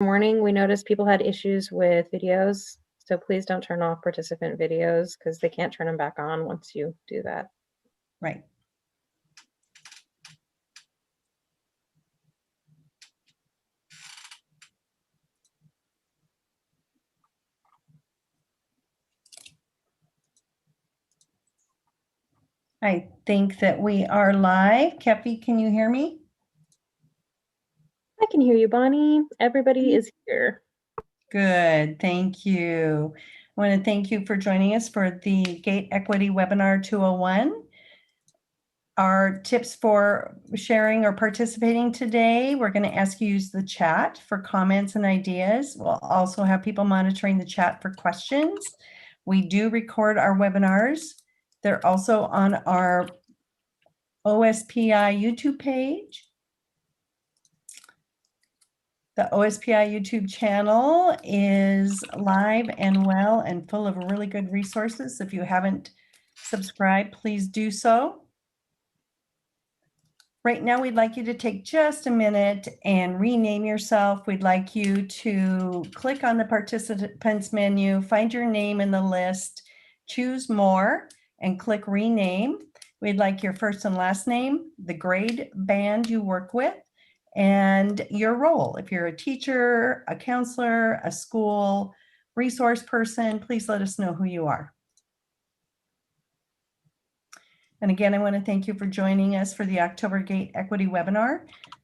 morning, we noticed people had issues with videos. So please don't turn off participant videos because they can't turn them back on once you do that. Right. I think that we are live. Kepi, can you hear me? I can hear you, Bonnie. Everybody is here. Good, thank you. I want to thank you for joining us for the Gate Equity Webinar 201. Our tips for sharing or participating today, we're going to ask you to use the chat for comments and ideas. We'll also have people monitoring the chat for questions. We do record our webinars. They're also on our OSPI YouTube page. The OSPI YouTube channel is live and well and full of really good resources. If you haven't subscribed, please do so. Right now, we'd like you to take just a minute and rename yourself. We'd like you to click on the participants menu, find your name in the list, choose more, and click rename. We'd like your first and last name, the grade band you work with, and your role. If you're a teacher, a counselor, a school resource person, please let us know who you are. And again, I want to thank you for joining us for the October Gate Equity webinar.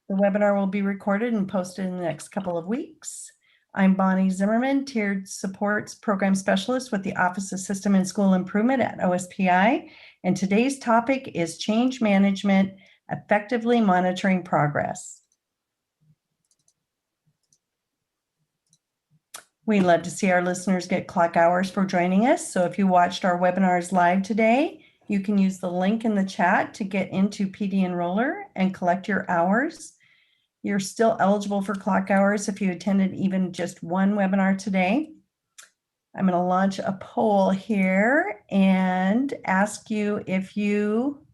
The webinar will be recorded and posted in the next couple of weeks. I'm Bonnie Zimmerman, Tiered Supports Program Specialist with the Office of System and School Improvement at OSPI. And today's topic is change management, effectively monitoring progress. We love to see our listeners get clock hours for joining us. So if you watched our webinars live today, you can use the link in the chat to get into PD Enroller and collect your hours. You're still eligible for clock hours if you attended even just one webinar today. I'm going to launch a poll here and ask you if you,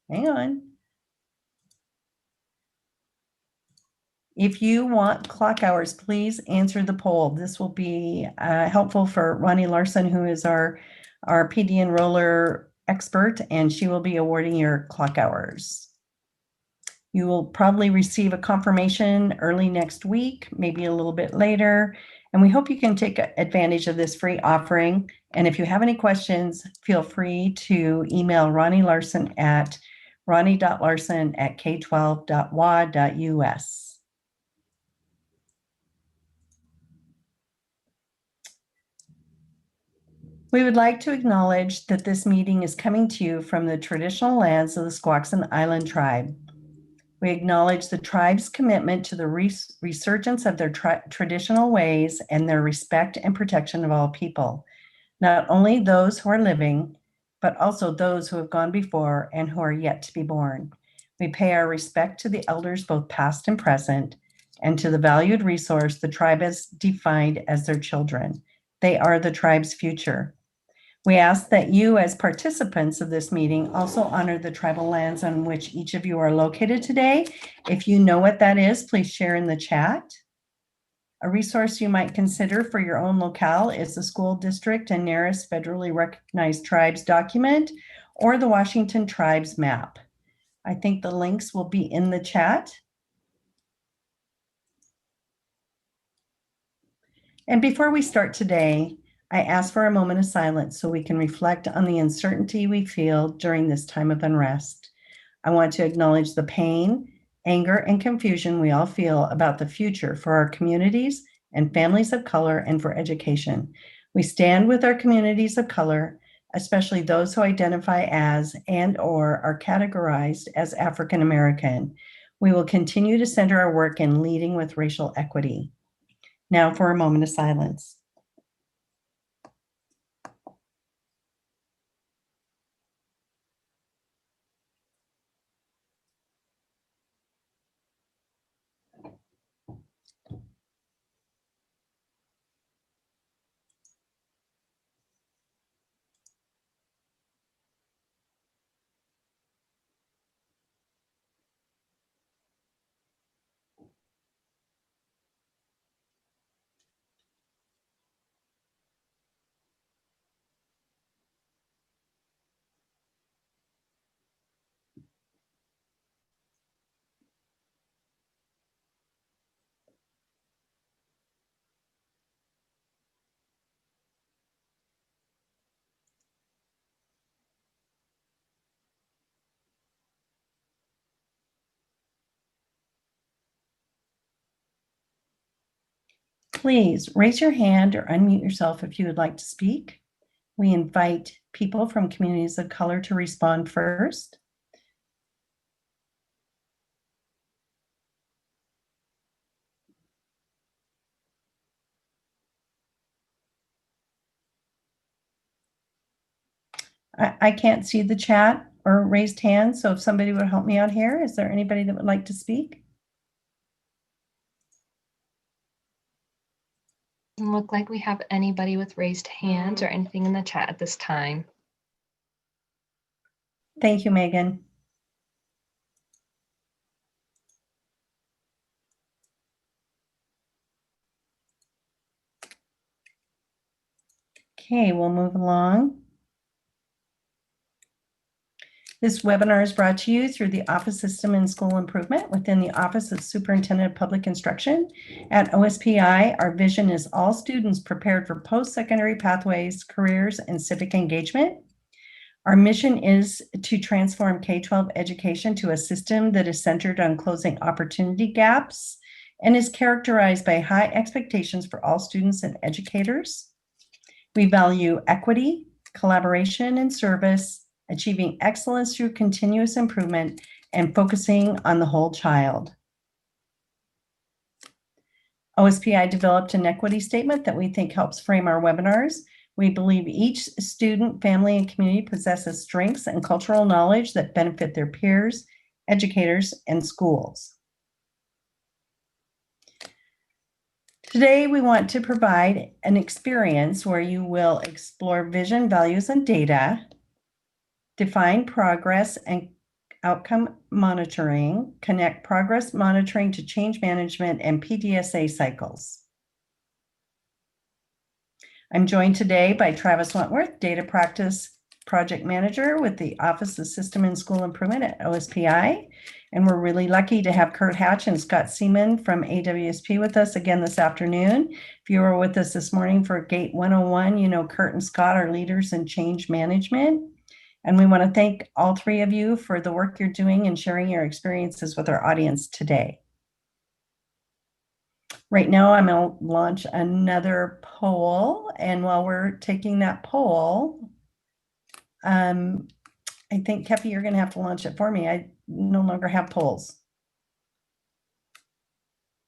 hang on. If you want clock hours, please answer the poll. This will be helpful for Ronnie Larson, who is our PD Enroller expert, and she will be awarding your clock hours. You will probably receive a confirmation early next week, maybe a little bit later, and we hope you can take advantage of this free offering. And if you have any questions, feel free to email Ronnie Larson at ronnie.larson@k12.wa.us. We would like to acknowledge that this meeting is coming to you from the traditional lands of the Squaxin Island tribe. We acknowledge the tribe's commitment to the resurgence of their traditional ways and their respect and protection of all people, not only those who are living, but also those who have gone before and who are yet to be born. We pay our respect to the elders, both past and present, and to the valued resource the tribe has defined as their children. They are the tribe's future. We ask that you, as participants of this meeting, also honor the tribal lands on which each of you are located today. If you know what that is, please share in the chat. A resource you might consider for your own locale is the School District and nearest federally recognized tribes document or the Washington Tribes map. I think the links will be in the chat. And before we start today, I ask for a moment of silence so we can reflect on the uncertainty we feel during this time of unrest. I want to acknowledge the pain, anger, and confusion we all feel about the future for our communities and families of color and for education. We stand with our communities of color, especially those who identify as and/or are categorized as African American. We will continue to center our work in leading with racial equity. Now for a moment of silence. please raise your hand or unmute yourself if you would like to speak. We invite people from communities of color to respond first. I can't see the chat or raised hands, so if somebody would help me out here, is there anybody that would like to speak? Doesn't look like we have anybody with raised hands or anything in the chat at this time. Thank you, Megan. Okay, we'll move along. This webinar is brought to you through the Office System and School Improvement within the Office of Superintendent of Public Instruction. At OSPI, our vision is all students prepared for post-secondary pathways, careers, and civic engagement. Our mission is to transform K-12 education to a system that is centered on closing opportunity gaps and is characterized by high expectations for all students and educators. We value equity, collaboration, and service, achieving excellence through continuous improvement, and focusing on the whole child. OSPI developed an equity statement that we think helps frame our webinars. We believe each student, family, and community possesses strengths and cultural knowledge that benefit their peers, educators, and schools. Today, we want to provide an experience where you will explore vision, values, and data, define progress and outcome monitoring, connect progress monitoring to change management and PDSA cycles. I'm joined today by Travis Wentworth, Data Practice Project Manager with the Office of System and School Improvement at OSPI. And we're really lucky to have Kurt Hatch and Scott Seaman from AWSP with us again this afternoon. If you were with us this morning for Gate 101, you know Kurt and Scott are leaders in change management. And we want to thank all three of you for the work you're doing and sharing your experiences with our audience today. Right now, I'm going to launch another poll. And while we're taking that poll, I think, Kepi, you're going to have to launch it for me. I no longer have polls.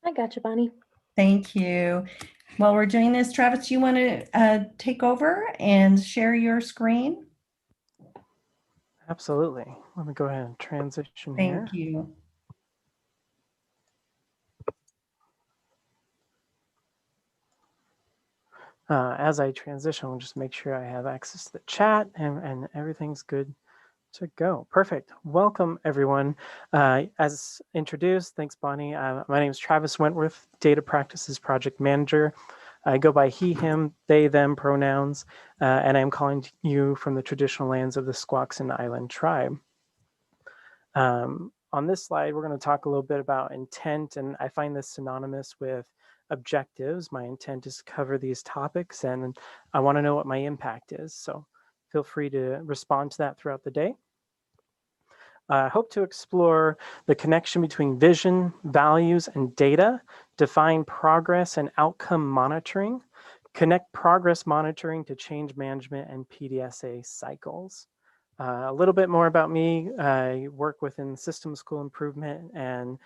I got you, Bonnie. Thank you. While we're doing this, Travis, you want to take over and share your screen? Absolutely. Let me go ahead and transition here. Thank you. As I transition, I'll just make sure I have access to the chat and everything's good to go. Perfect. Welcome, everyone. As introduced, thanks, Bonnie. My name is Travis Wentworth, Data Practices Project Manager. I go by he, him, they, them pronouns, and I'm calling to you from the traditional lands of the Squaxin Island tribe. On this slide, we're going to talk a little bit about intent, and I find this synonymous with objectives. My intent is to cover these topics, and I want to know what my impact is. So feel free to respond to that throughout the day. I hope to explore the connection between vision, values, and data, define progress and outcome monitoring, connect progress monitoring to change management and PDSA cycles. A little bit more about me. I work within System School Improvement and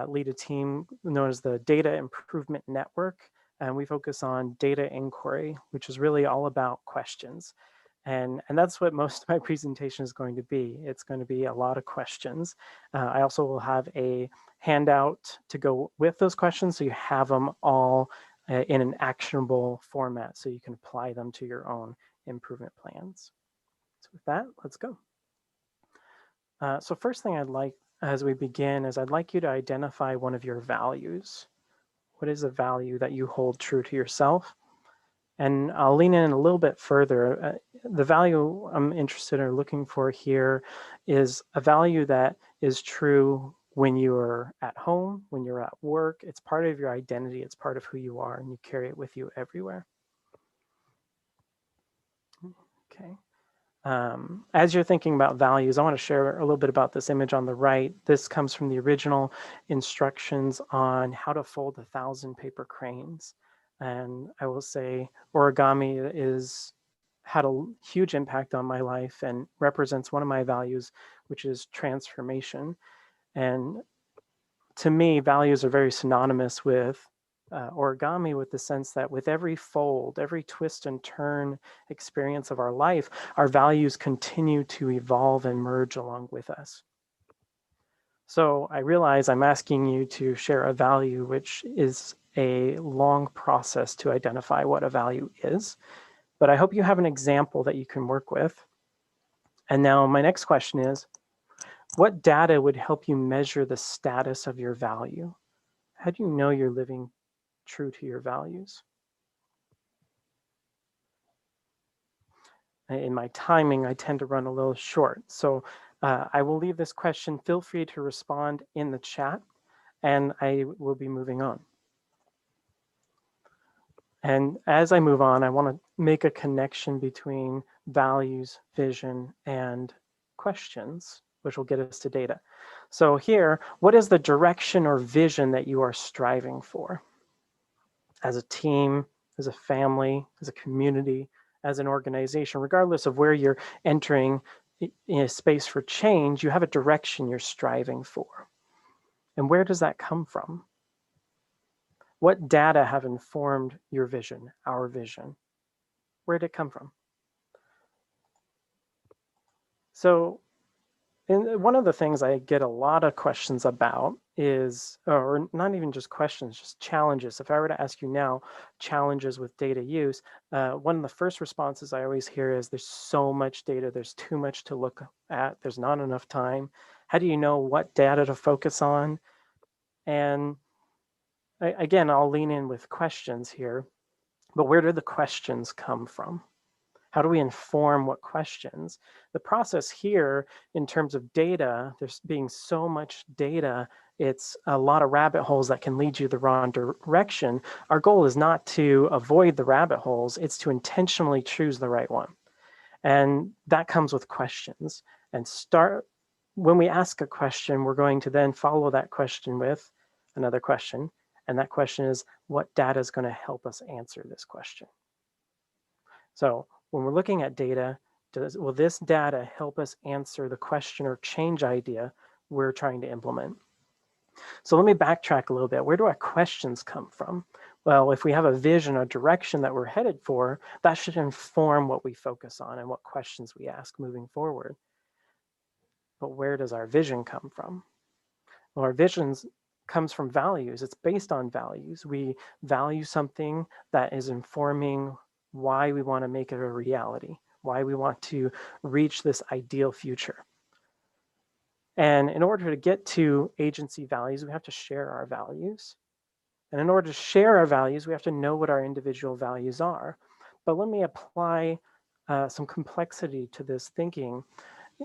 lead a team known as the Data Improvement Network. And we focus on data inquiry, which is really all about questions. And that's what most of my presentation is going to be. It's going to be a lot of questions. I also will have a handout to go with those questions, so you have them all in an actionable format, so you can apply them to your own improvement plans. So with that, let's go. So first thing I'd like, as we begin, is I'd like you to identify one of your values. What is a value that you hold true to yourself? And I'll lean in a little bit further. The value I'm interested in looking for here is a value that is true when you're at home, when you're at work. It's part of your identity. It's part of who you are, and you carry it with you everywhere. Okay. As you're thinking about values, I want to share a little bit about this image on the right. This comes from the original instructions on how to fold 1,000 paper cranes. And I will say origami had a huge impact on my life and represents one of my values, which is transformation. And to me, values are very synonymous with origami, with the sense that with every fold, every twist and turn experience of our life, our values continue to evolve and merge along with us. So I realize I'm asking you to share a value, which is a long process to identify what a value is. But I hope you have an example that you can work with. And now my next question is, what data would help you measure the status of your value? How do you know you're living true to your values? In my timing, I tend to run a little short. So I will leave this question. Feel free to respond in the chat, and I will be moving on. And as I move on, I want to make a connection between values, vision, and questions, which will get us to data. So here, what is the direction or vision that you are striving for? As a team, as a family, as a community, as an organization, regardless of where you're entering in a space for change, you have a direction you're striving for. And where does that come from? What data have informed your vision, our vision? Where did it come from? So one of the things I get a lot of questions about is, or not even just questions, just challenges. If I were to ask you now, challenges with data use, one of the first responses I always hear is there's so much data, there's too much to look at, there's not enough time. How do you know what data to focus on? And again, I'll lean in with questions here, but where do the questions come from? How do we inform what questions? The process here in terms of data, there's being so much data, it's a lot of rabbit holes that can lead you the wrong direction. Our goal is not to avoid the rabbit holes, it's to intentionally choose the right one. And that comes with questions. And when we ask a question, we're going to then follow that question with another question. And that question is, what data is going to help us answer this question? So when we're looking at data, will this data help us answer the question or change idea we're trying to implement? So let me backtrack a little bit. Where do our questions come from? Well, if we have a vision, a direction that we're headed for, that should inform what we focus on and what questions we ask moving forward. But where does our vision come from? Well, our vision comes from values. It's based on values. We value something that is informing why we want to make it a reality, why we want to reach this ideal future. And in order to get to agency values, we have to share our values. And in order to share our values, we have to know what our individual values are. But let me apply some complexity to this thinking.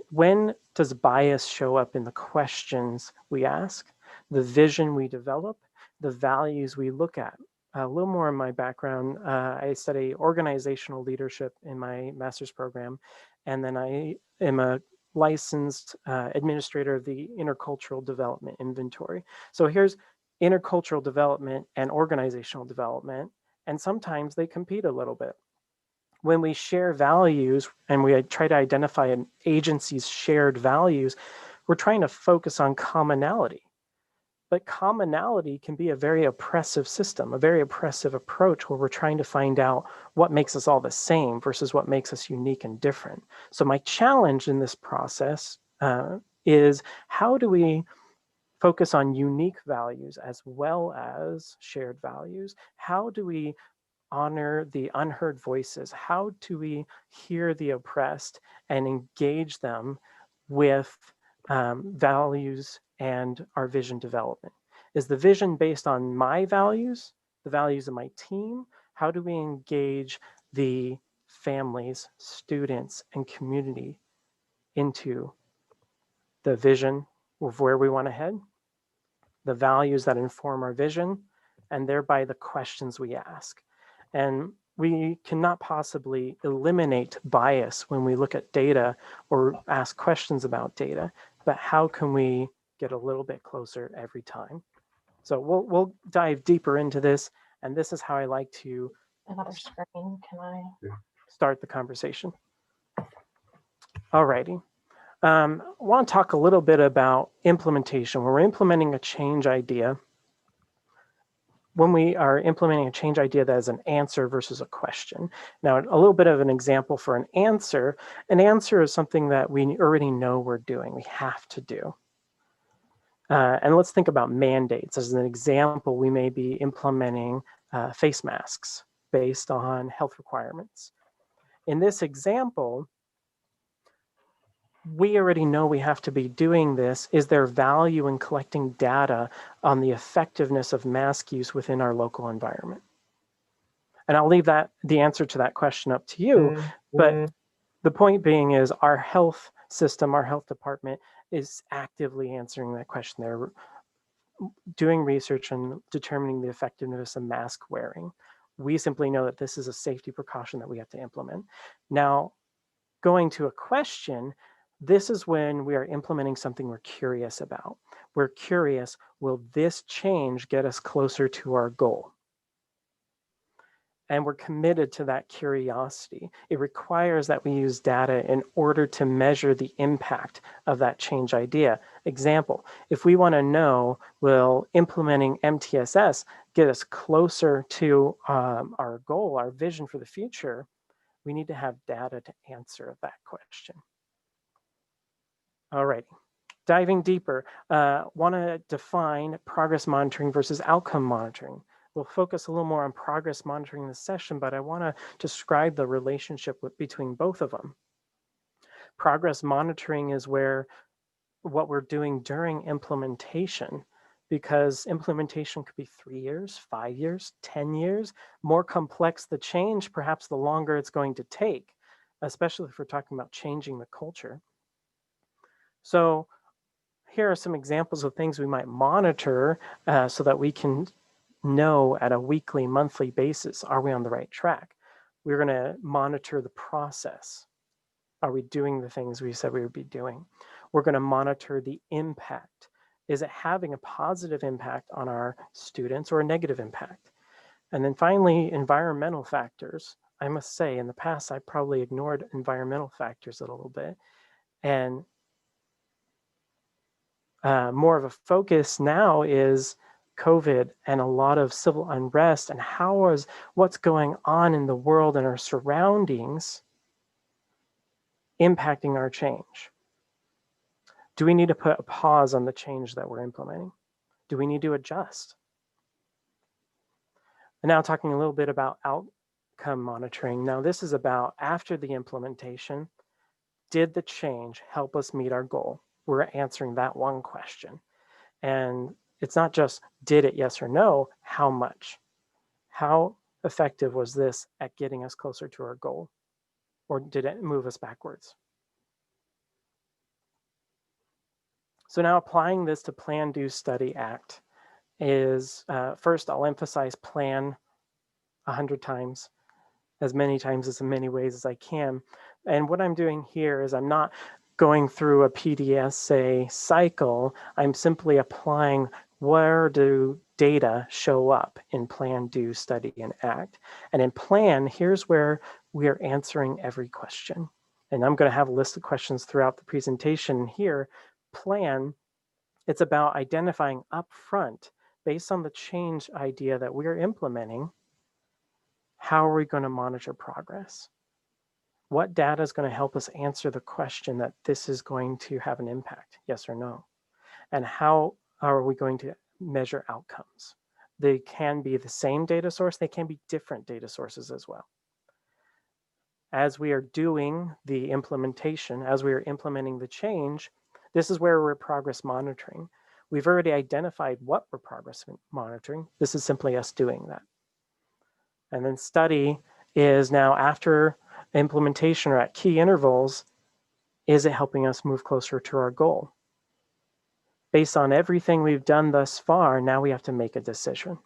When does bias show up in the questions we ask, the vision we develop, the values we look at? A little more in my background, I study organizational leadership in my master's program, and then I am a licensed administrator of the Intercultural Development Inventory. So here's intercultural development and organizational development, and sometimes they compete a little bit. When we share values and we try to identify an agency's shared values, we're trying to focus on commonality. But commonality can be a very oppressive system, a very oppressive approach where we're trying to find out what makes us all the same versus what makes us unique and different. So my challenge in this process is, how do we focus on unique values as well as shared values? How do we honor the unheard voices? How do we hear the oppressed and engage them with values and our vision development? Is the vision based on my values, the values of my team? How do we engage the families, students, and community into the vision of where we want to head, the values that inform our vision, and thereby the questions we ask? And we cannot possibly eliminate bias when we look at data or ask questions about data, but how can we get a little bit closer every time? So we'll dive deeper into this And this is how I like to Another screen, can I? start the conversation. Alrighty. I want to talk a little bit about implementation. When we're implementing a change idea, when we are implementing a change idea that is an answer versus a question. Now, a little bit of an example for an answer is something that we already know we're doing, we have to do. And let's think about mandates. As an example, we may be implementing face masks based on health requirements. In this example, we already know we have to be doing this. Is there value in collecting data on the effectiveness of mask use within our local environment? And I'll leave the answer to that question up to you. But the point being is our health system, our health department is actively answering that question. They're doing research and determining the effectiveness of mask wearing. We simply know that this is a safety precaution that we have to implement. Now, going to a question, this is when we are implementing something we're curious about. We're curious, will this change get us closer to our goal? And we're committed to that curiosity. It requires that we use data in order to measure the impact of that change idea. Example, if we want to know, will implementing MTSS get us closer to our goal, our vision for the future, we need to have data to answer that question. All right, diving deeper, want to define progress monitoring versus outcome monitoring. We'll focus a little more on progress monitoring in this session, but I want to describe the relationship between both of them. Progress monitoring is what we're doing during implementation, because implementation could be 3 years, 5 years, 10 years. More complex the change, perhaps the longer it's going to take, especially if we're talking about changing the culture. So here are some examples of things we might monitor so that we can know at a weekly, monthly basis, are we on the right track? We're going to monitor the process. Are we doing the things we said we would be doing? We're going to monitor the impact. Is it having a positive impact on our students or a negative impact? And then finally, environmental factors. I must say, in the past, I probably ignored environmental factors a little bit. And more of a focus now is COVID and a lot of civil unrest, and what's going on in the world and our surroundings impacting our change. Do we need to put a pause on the change that we're implementing? Do we need to adjust? And now talking a little bit about outcome monitoring. Now this is about after the implementation, did the change help us meet our goal? We're answering that one question. And it's not just did it, yes or no, how much? How effective was this at getting us closer to our goal? Or did it move us backwards? So now applying this to Plan, Do, Study, Act is, first I'll emphasize plan 100 times, as many times as in many ways as I can. And what I'm doing here is I'm not going through a PDSA cycle. I'm simply applying where do data show up in Plan, Do, Study, and Act. And in Plan, here's where we are answering every question. And I'm going to have a list of questions throughout the presentation here. Plan, it's about identifying upfront, based on the change idea that we're implementing, how are we going to monitor progress? What data is going to help us answer the question that this is going to have an impact, yes or no? And how are we going to measure outcomes? They can be the same data source, they can be different data sources as well. As we are doing the implementation, as we are implementing the change, this is where we're progress monitoring. We've already identified what we're progress monitoring. This is simply us doing that. And then study is now after implementation or at key intervals, is it helping us move closer to our goal? Based on everything we've done thus far, now we have to make a decision.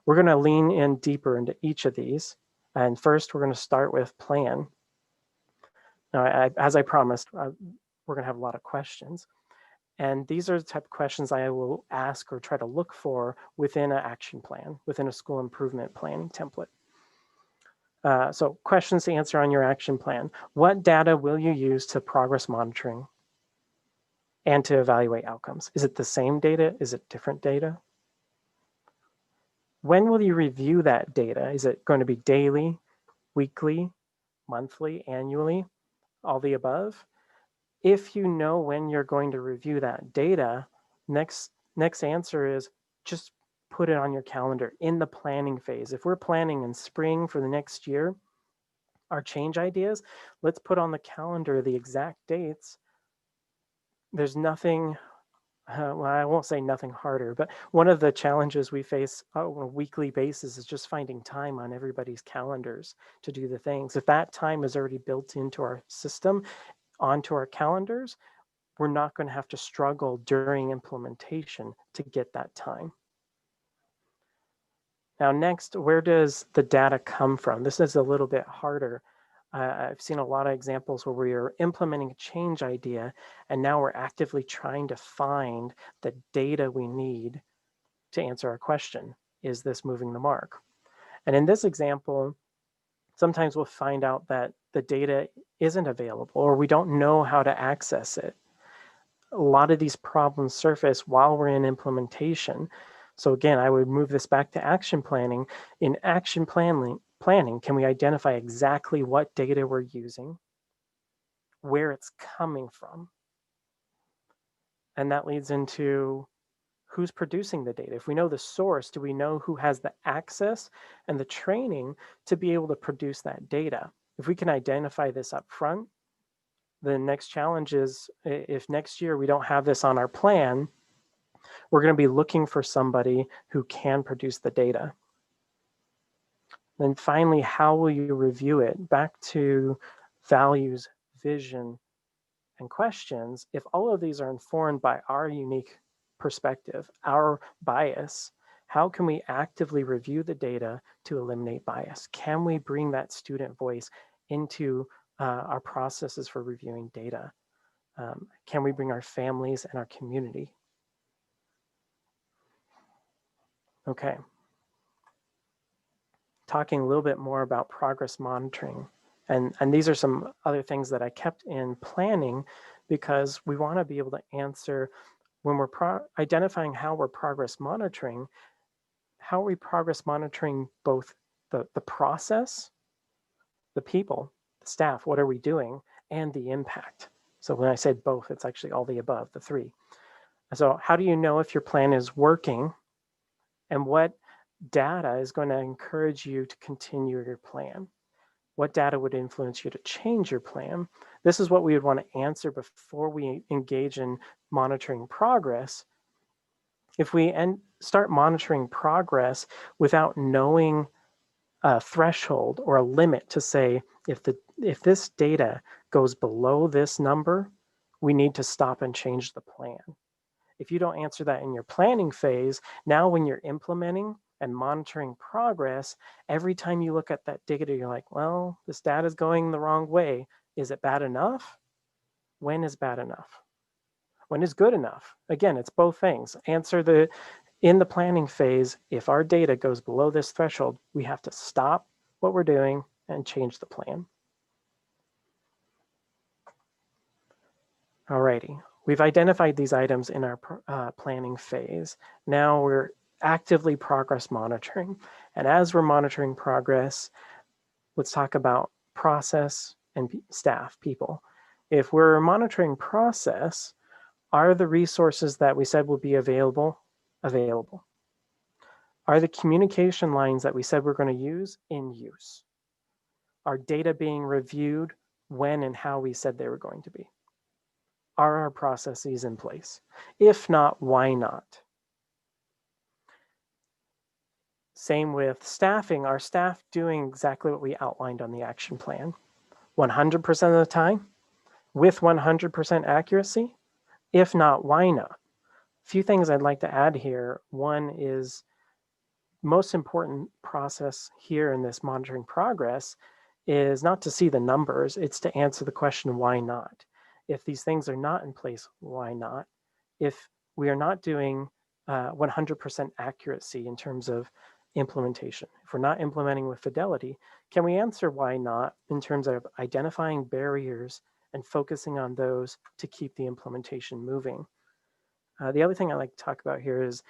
We're going to lean in deeper into each of these. And first, we're going to start with plan. Now, as I promised, we're going to have a lot of questions. And these are the type of questions I will ask or try to look for within an action plan, within a school improvement plan template. So questions to answer on your action plan. What data will you use to progress monitoring and to evaluate outcomes? Is it the same data? Is it different data? When will you review that data? Is it going to be daily, weekly, monthly, annually, all the above? If you know when you're going to review that data, next answer is just put it on your calendar in the planning phase. If we're planning in spring for the next year, our change ideas, let's put on the calendar the exact dates. There's nothing, well, I won't say nothing harder, but one of the challenges we face on a weekly basis is just finding time on everybody's calendars to do the things. If that time is already built into our system, onto our calendars, we're not going to have to struggle during implementation to get that time. Now, next, where does the data come from? This is a little bit harder. I've seen a lot of examples where we are implementing a change idea, and now we're actively trying to find the data we need to answer our question. Is this moving the mark? And in this example, sometimes we'll find out that the data isn't available or we don't know how to access it. A lot of these problems surface while we're in implementation. So again, I would move this back to action planning. In action planning, can we identify exactly what data we're using, where it's coming from? And that leads into who's producing the data. If we know the source, do we know who has the access and the training to be able to produce that data? If we can identify this up front, the next challenge is if next year we don't have this on our plan, we're going to be looking for somebody who can produce the data. Then finally, how will you review it? Back to values, vision, and questions. If all of these are informed by our unique perspective, our bias, how can we actively review the data to eliminate bias? Can we bring that student voice into our processes for reviewing data? Can we bring our families and our community? Okay. Talking a little bit more about progress monitoring. And these are some other things that I kept in planning because we want to be able to answer when we're identifying how we're progress monitoring, how are we progress monitoring both the process, the people, the staff, what are we doing, and the impact. So when I said both, it's actually all the above, the three. So how do you know if your plan is working and what data is going to encourage you to continue your plan? What data would influence you to change your plan? This is what we would want to answer before we engage in monitoring progress. If we start monitoring progress without knowing a threshold or a limit to say, if this data goes below this number, we need to stop and change the plan. If you don't answer that in your planning phase, now when you're implementing and monitoring progress, every time you look at that data, you're like, well, this data is going the wrong way. Is it bad enough? When is bad enough? When is good enough? Again, it's both things. In the planning phase, if our data goes below this threshold, we have to stop what we're doing and change the plan. Alrighty, we've identified these items in our planning phase. Now we're actively progress monitoring. And as we're monitoring progress, let's talk about process and staff, people. If we're monitoring process, are the resources that we said will be available? Are the communication lines that we said we're going to use in use? Are data being reviewed when and how we said they were going to be? Are our processes in place? If not, why not? Same with staffing. Are staff doing exactly what we outlined on the action plan? 100% of the time? With 100% accuracy? If not, why not? A few things I'd like to add here. One is most important process here in this monitoring progress is not to see the numbers, it's to answer the question, why not? If these things are not in place, why not? if we are not doing 100% accuracy in terms of implementation, if we're not implementing with fidelity, can we answer why not in terms of identifying barriers and focusing on those to keep the implementation moving? The other thing I like to talk about here is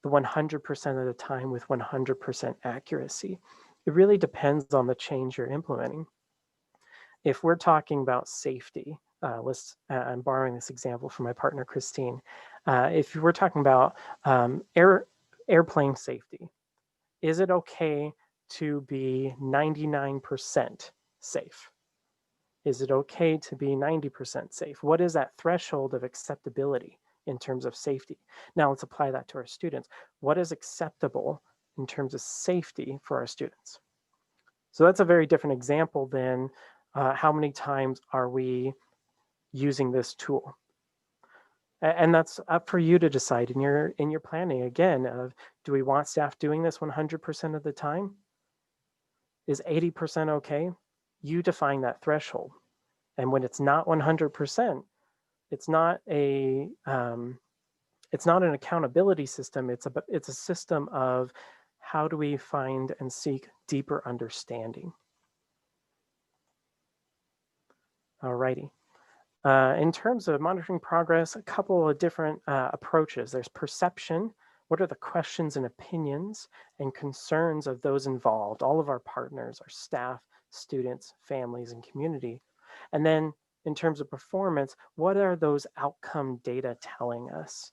the 100% of the time with 100% accuracy. It really depends on the change you're implementing. If we're talking about safety, I'm borrowing this example from my partner, Christine. If we're talking about airplane safety, is it okay to be 99% safe? Is it okay to be 90% safe? What is that threshold of acceptability in terms of safety? Now let's apply that to our students. What is acceptable in terms of safety for our students? So that's a very different example than how many times are we using this tool? And that's up for you to decide in your planning, again, of do we want staff doing this 100% of the time? Is 80% okay? You define that threshold. And when it's not 100%, it's not an accountability system. It's a system of how do we find and seek deeper understanding. Alrighty. In terms of monitoring progress, a couple of different approaches. There's perception. What are the questions and opinions and concerns of those involved, all of our partners, our staff, students, families, and community? And then in terms of performance, what are those outcome data telling us?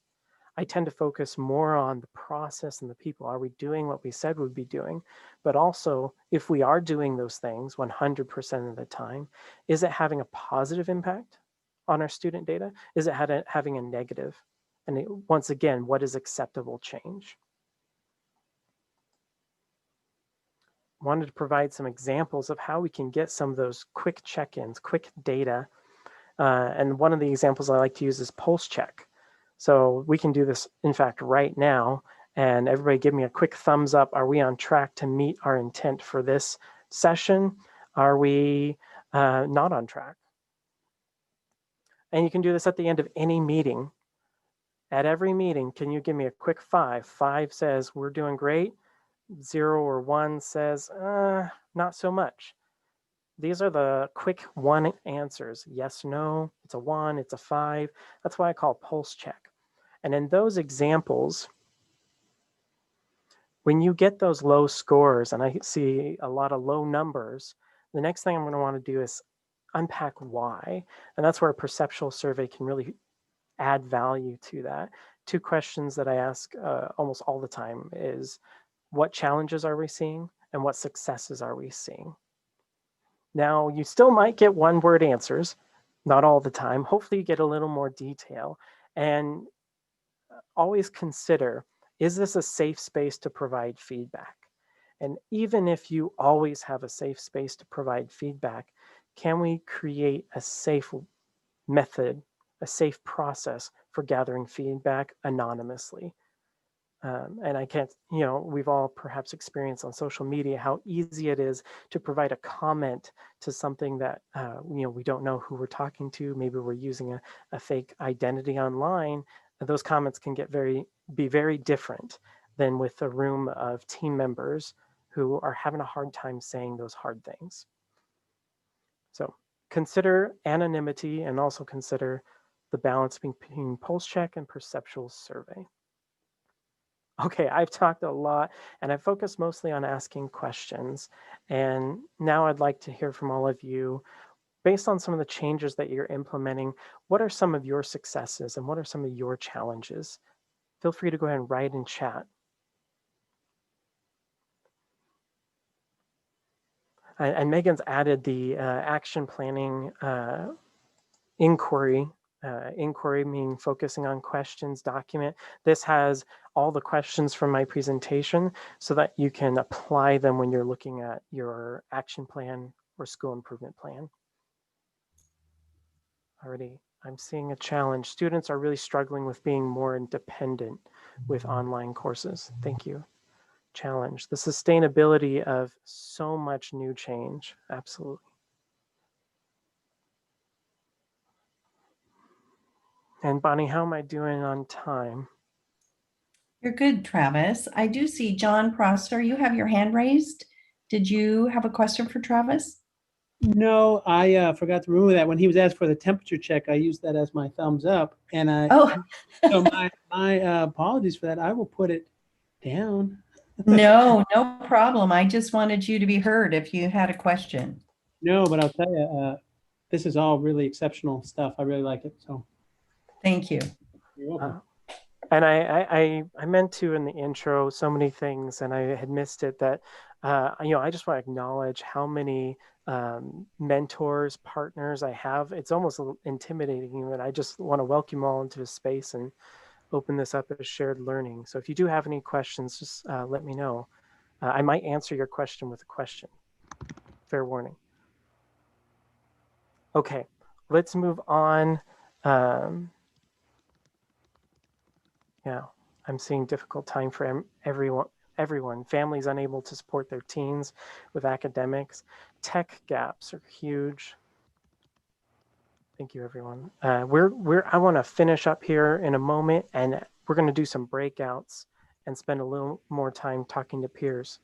I tend to focus more on the process and the people. Are we doing what we said we'd be doing? But also, if we are doing those things 100% of the time, is it having a positive impact on our student data? Is it having a negative? And once again, what is acceptable change? Wanted to provide some examples of how we can get some of those quick check-ins, quick data. And one of the examples I like to use is pulse check. So we can do this, in fact, right now. And everybody give me a quick thumbs up. Are we on track to meet our intent for this session? Are we not on track? And you can do this at the end of any meeting. At every meeting, can you give me a quick 5? 5 says we're doing great. 0 or 1 says not so much. These are the quick 1 answers. Yes, no, it's a 1, it's a 5. That's why I call pulse check. And in those examples, when you get those low scores, and I see a lot of low numbers, the next thing I'm going to want to do is unpack why. And that's where a perceptual survey can really add value to that. 2 questions that I ask almost all the time is, what challenges are we seeing and what successes are we seeing? Now, you still might get 1-word answers, not all the time. Hopefully you get a little more detail. And always consider, is this a safe space to provide feedback? And even if you always have a safe space to provide feedback, can we create a safe method, a safe process for gathering feedback anonymously? And I can't, we've all perhaps experienced on social media how easy it is to provide a comment to something that, we don't know who we're talking to. Maybe we're using a fake identity online. And those comments can be very different than with a room of team members who are having a hard time saying those hard things. So consider anonymity and also consider the balance between pulse check and perceptual survey. Okay, I've talked a lot and I focused mostly on asking questions. And now I'd like to hear from all of you. Based on some of the changes that you're implementing, what are some of your successes and what are some of your challenges? Feel free to go ahead and write in chat. And Megan's added the action planning inquiry. Inquiry meaning focusing on questions document. This has all the questions from my presentation so that you can apply them when you're looking at your action plan or school improvement plan. Already, I'm seeing a challenge. Students are really struggling with being more independent with online courses. Thank you. Challenge. The sustainability of so much new change. Absolutely. And Bonnie, how am I doing on time? You're good, Travis. I do see John Prosser, you have your hand raised. Did you have a question for Travis? No, I forgot to remove that. When he was asked for the temperature check, I used that as my thumbs up. And Oh, so my apologies for that. I will put it down. no problem. I just wanted you to be heard if you had a question. No, but I'll tell you, this is all really exceptional stuff. I really like it. So Thank you. you're welcome. And I meant to in the intro so many things, and I had missed it that, I just want to acknowledge how many mentors, partners I have. It's almost a little intimidating, but I just want to welcome you all into a space and open this up as shared learning. So if you do have any questions, just let me know. I might answer your question with a question. Fair warning. Okay, let's move on. Yeah, I'm seeing difficult time for everyone. Families unable to support their teens with academics. Tech gaps are huge. Thank you, everyone. I want to finish up here in a moment, and we're going to do some breakouts and spend a little more time talking to peers.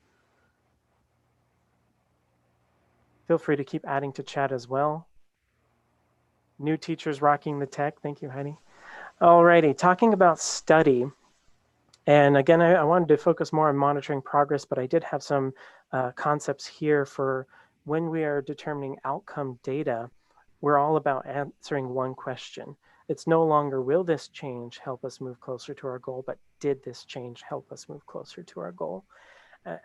Feel free to keep adding to chat as well. New teachers rocking the tech. Thank you, Heidi. Alrighty, talking about study. And again, I wanted to focus more on monitoring progress, but I did have some concepts here for when we are determining outcome data. We're all about answering one question. It's no longer, will this change help us move closer to our goal, but did this change help us move closer to our goal?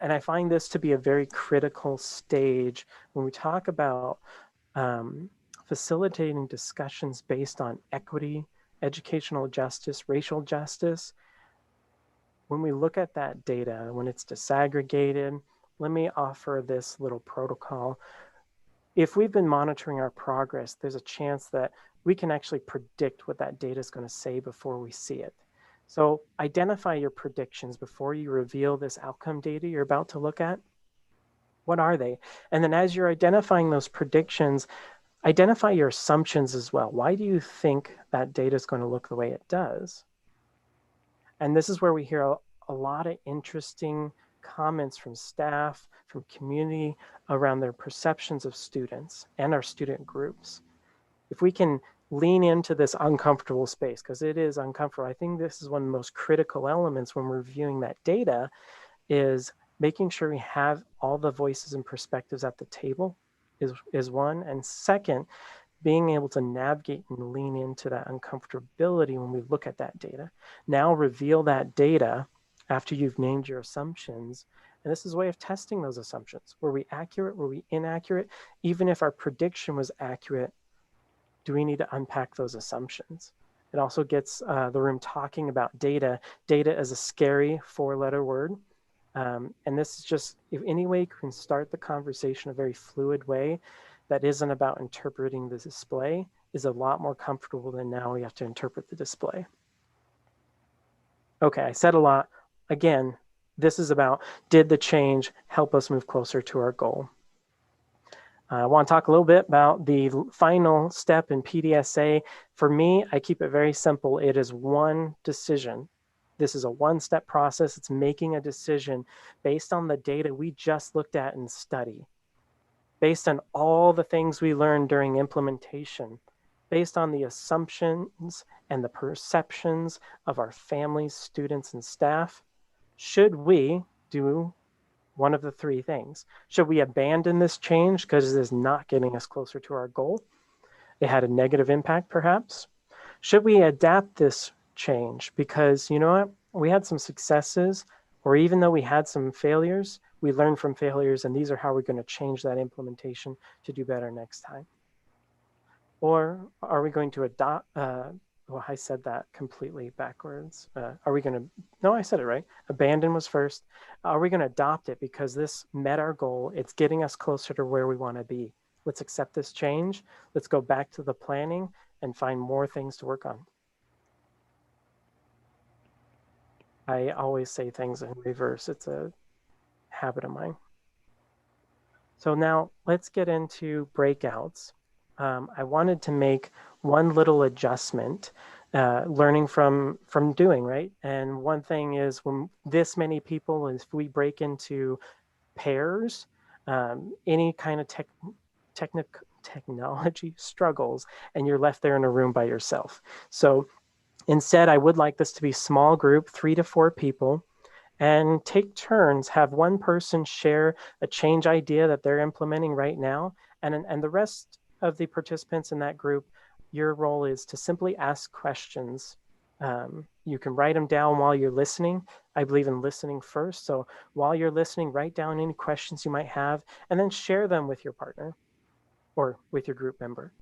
And I find this to be a very critical stage when we talk about facilitating discussions based on equity, educational justice, racial justice. When we look at that data, when it's disaggregated, let me offer this little protocol. If we've been monitoring our progress, there's a chance that we can actually predict what that data is going to say before we see it. So identify your predictions before you reveal this outcome data you're about to look at. What are they? And then as you're identifying those predictions, identify your assumptions as well. Why do you think that data is going to look the way it does? And this is where we hear a lot of interesting comments from staff, from community around their perceptions of students and our student groups. If we can lean into this uncomfortable space, because it is uncomfortable, I think this is one of the most critical elements when we're reviewing that data, is making sure we have all the voices and perspectives at the table is one. And second, being able to navigate and lean into that uncomfortability when we look at that data. Now reveal that data after you've named your assumptions. And this is a way of testing those assumptions. Were we accurate? Were we inaccurate? Even if our prediction was accurate, do we need to unpack those assumptions? It also gets the room talking about data. Data is a scary 4-letter word. And this is just, if any way you can start the conversation a very fluid way that isn't about interpreting the display, is a lot more comfortable than now we have to interpret the display. Okay, I said a lot. Again, this is about, did the change help us move closer to our goal? I want to talk a little bit about the final step in PDSA. For me, I keep it very simple. It is one decision. This is a one-step process. It's making a decision based on the data we just looked at in study, based on all the things we learned during implementation, based on the assumptions and the perceptions of our families, students, and staff. Should we do one of the three things? Should we abandon this change because it is not getting us closer to our goal? It had a negative impact, perhaps. Should we adapt this change because, you know what, we had some successes, or even though we had some failures, we learned from failures, and these are how we're going to change that implementation to do better next time? Or are we going to adopt, well, I said that completely backwards. Are we going to, no, I said it right. Abandon was first. Are we going to adopt it because this met our goal? It's getting us closer to where we want to be. Let's accept this change. Let's go back to the planning and find more things to work on. I always say things in reverse. It's a habit of mine. So now let's get into breakouts. I wanted to make one little adjustment. learning from doing, right? And one thing is when this many people, if we break into pairs, any kind of technology struggles, and you're left there in a room by yourself. So instead, I would like this to be small group, 3 to 4 people, and take turns, have one person share a change idea that they're implementing right now, and the rest of the participants in that group, your role is to simply ask questions. You can write them down while you're listening. I believe in listening first. So while you're listening, write down any questions you might have, and then share them with your partner or with your group member.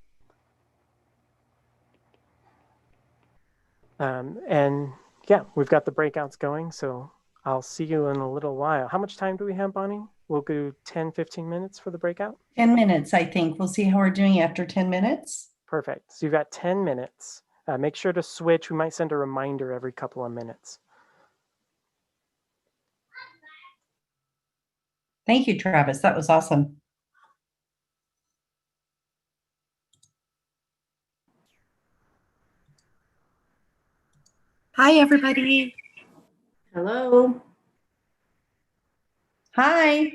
And yeah, we've got the breakouts going, so I'll see you in a little while. How much time do we have, Bonnie? We'll go 10, 15 minutes for the breakout? 10 minutes, I think. We'll see how we're doing after 10 minutes. Perfect. So you've got 10 minutes. Make sure to switch. We might send a reminder every couple of minutes. Thank you, Travis. That was awesome. Hi, everybody. Hello. Hi.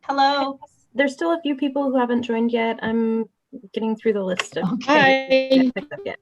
Hello. There's still a few people who haven't joined yet. I'm getting through the list of Okay. things that picked up yet.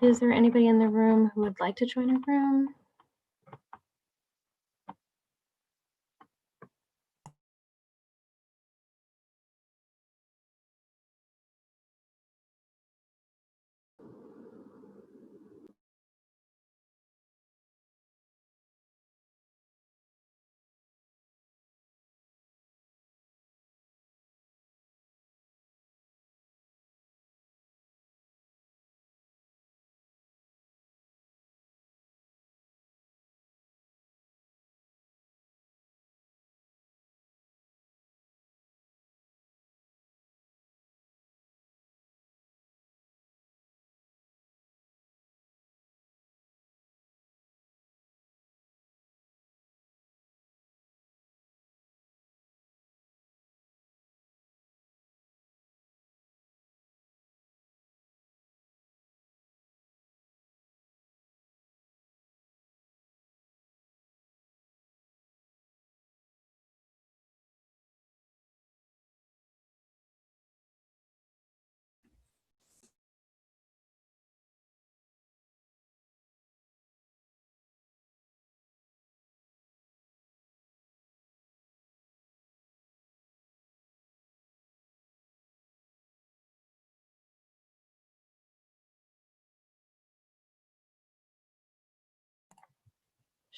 Is there anybody in the room who would like to join a room?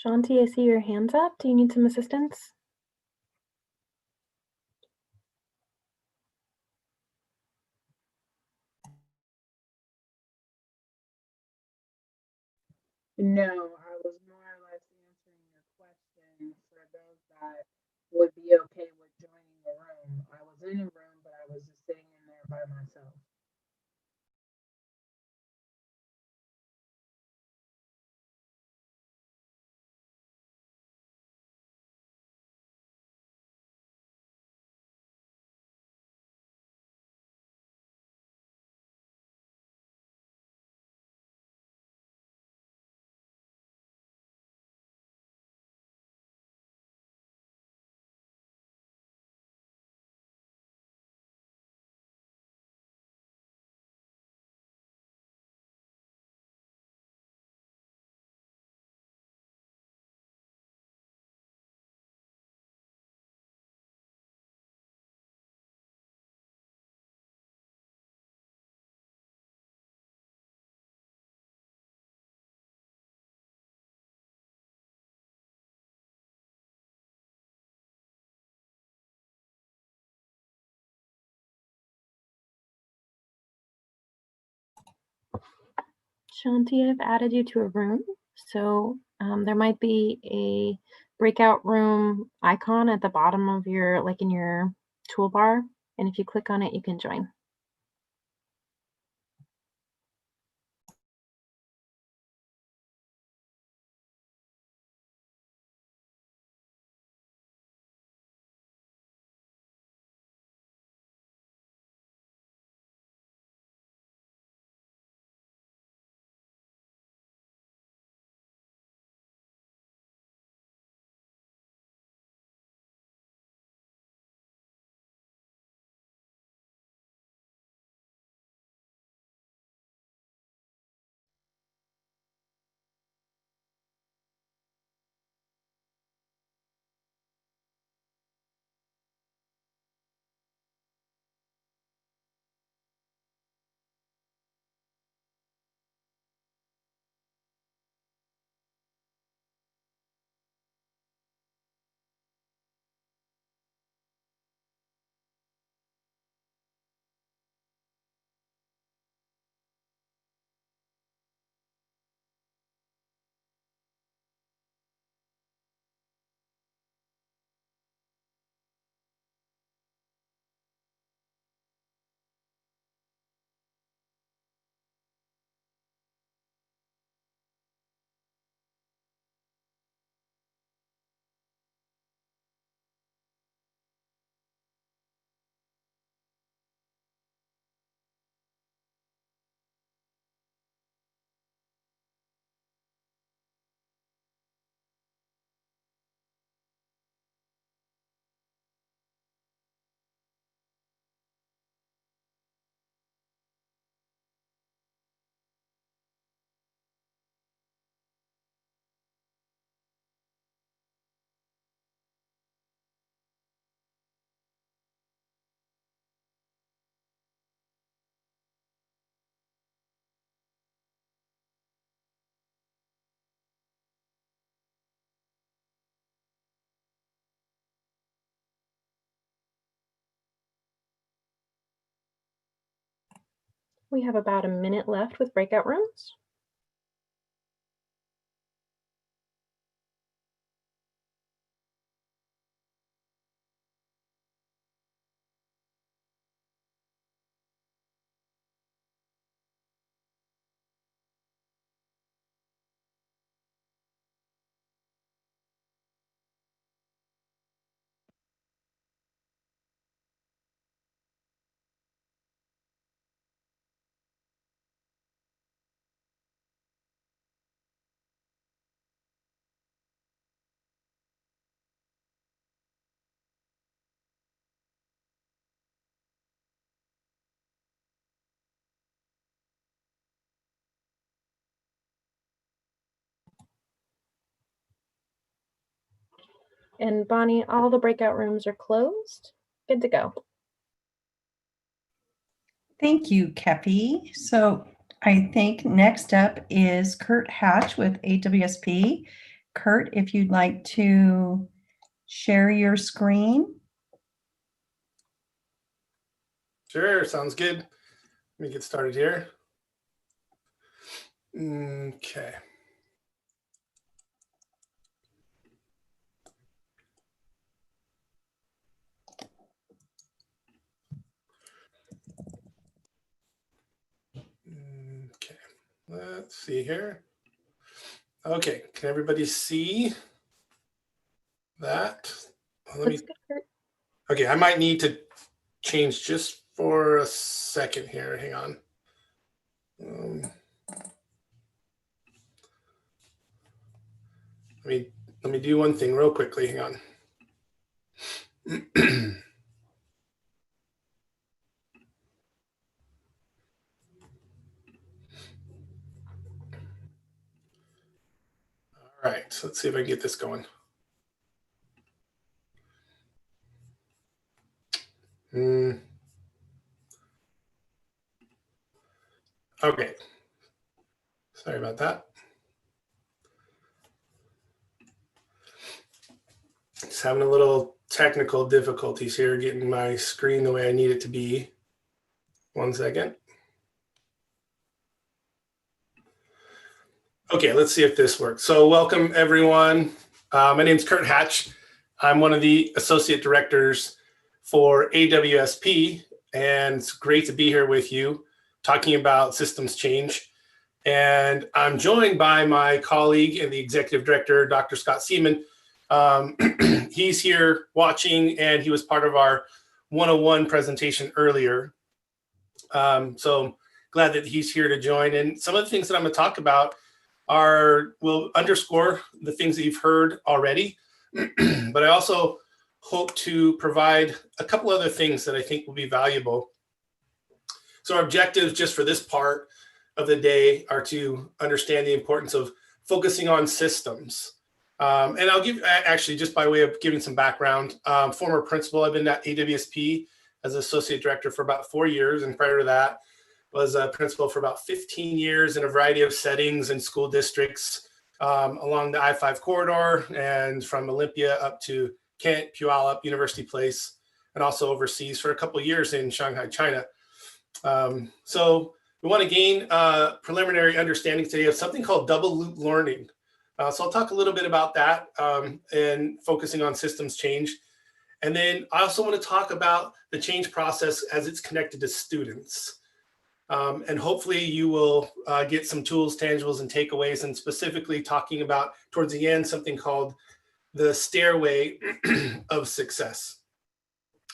Shanti, I see your hands up. Do you need some assistance? No, I was more or less answering your question for those that would be okay with joining the room. I was in a room, but I was just sitting in there by myself. Shanti, I've added you to a room. So there might be a breakout room icon at the bottom of your, like in your toolbar. And if you click on it, you can join. We have about a minute left with breakout rooms. And Bonnie, all the breakout rooms are closed. Good to go. Thank you, Kepi. So I think next up is Kurt Hatch with AWSP. Kurt, if you'd like to share your screen. Sure, sounds good. Let me get started here. Okay. Okay, let's see here. Okay, can everybody see that? Let me. Looks good, Kurt. Okay, I might need to change just for a second here. Hang on. Let me do one thing real quickly. Hang on. All right, so let's see if I can get this going. Okay, sorry about that. Just having a little technical difficulties here getting my screen the way I need it to be. One second. Okay, let's see if this works. So welcome everyone. My name is Kurt Hatch. I'm one of the associate directors for AWSP, and it's great to be here with you talking about systems change. And I'm joined by my colleague and the executive director, Dr. Scott Seaman. He's here watching, and he was part of our 101 presentation earlier. So glad that he's here to join. And some of the things that I'm going to talk about will underscore the things that you've heard already, but I also hope to provide a couple other things that I think will be valuable. So our objectives just for this part of the day are to understand the importance of focusing on systems. And I'll give, actually, just by way of giving some background, former principal, I've been at AWSP as associate director for about 4 years. And prior to that, was a principal for about 15 years in a variety of settings and school districts along the I-5 corridor and from Olympia up to Kent, Puyallup, University Place, and also overseas for a couple of years in Shanghai, China. So we want to gain a preliminary understanding today of something called double loop learning. So I'll talk a little bit about that and focusing on systems change. And then I also want to talk about the change process as it's connected to students. And hopefully you will get some tools, tangibles, and takeaways, and specifically talking about towards the end something called the stairway of success.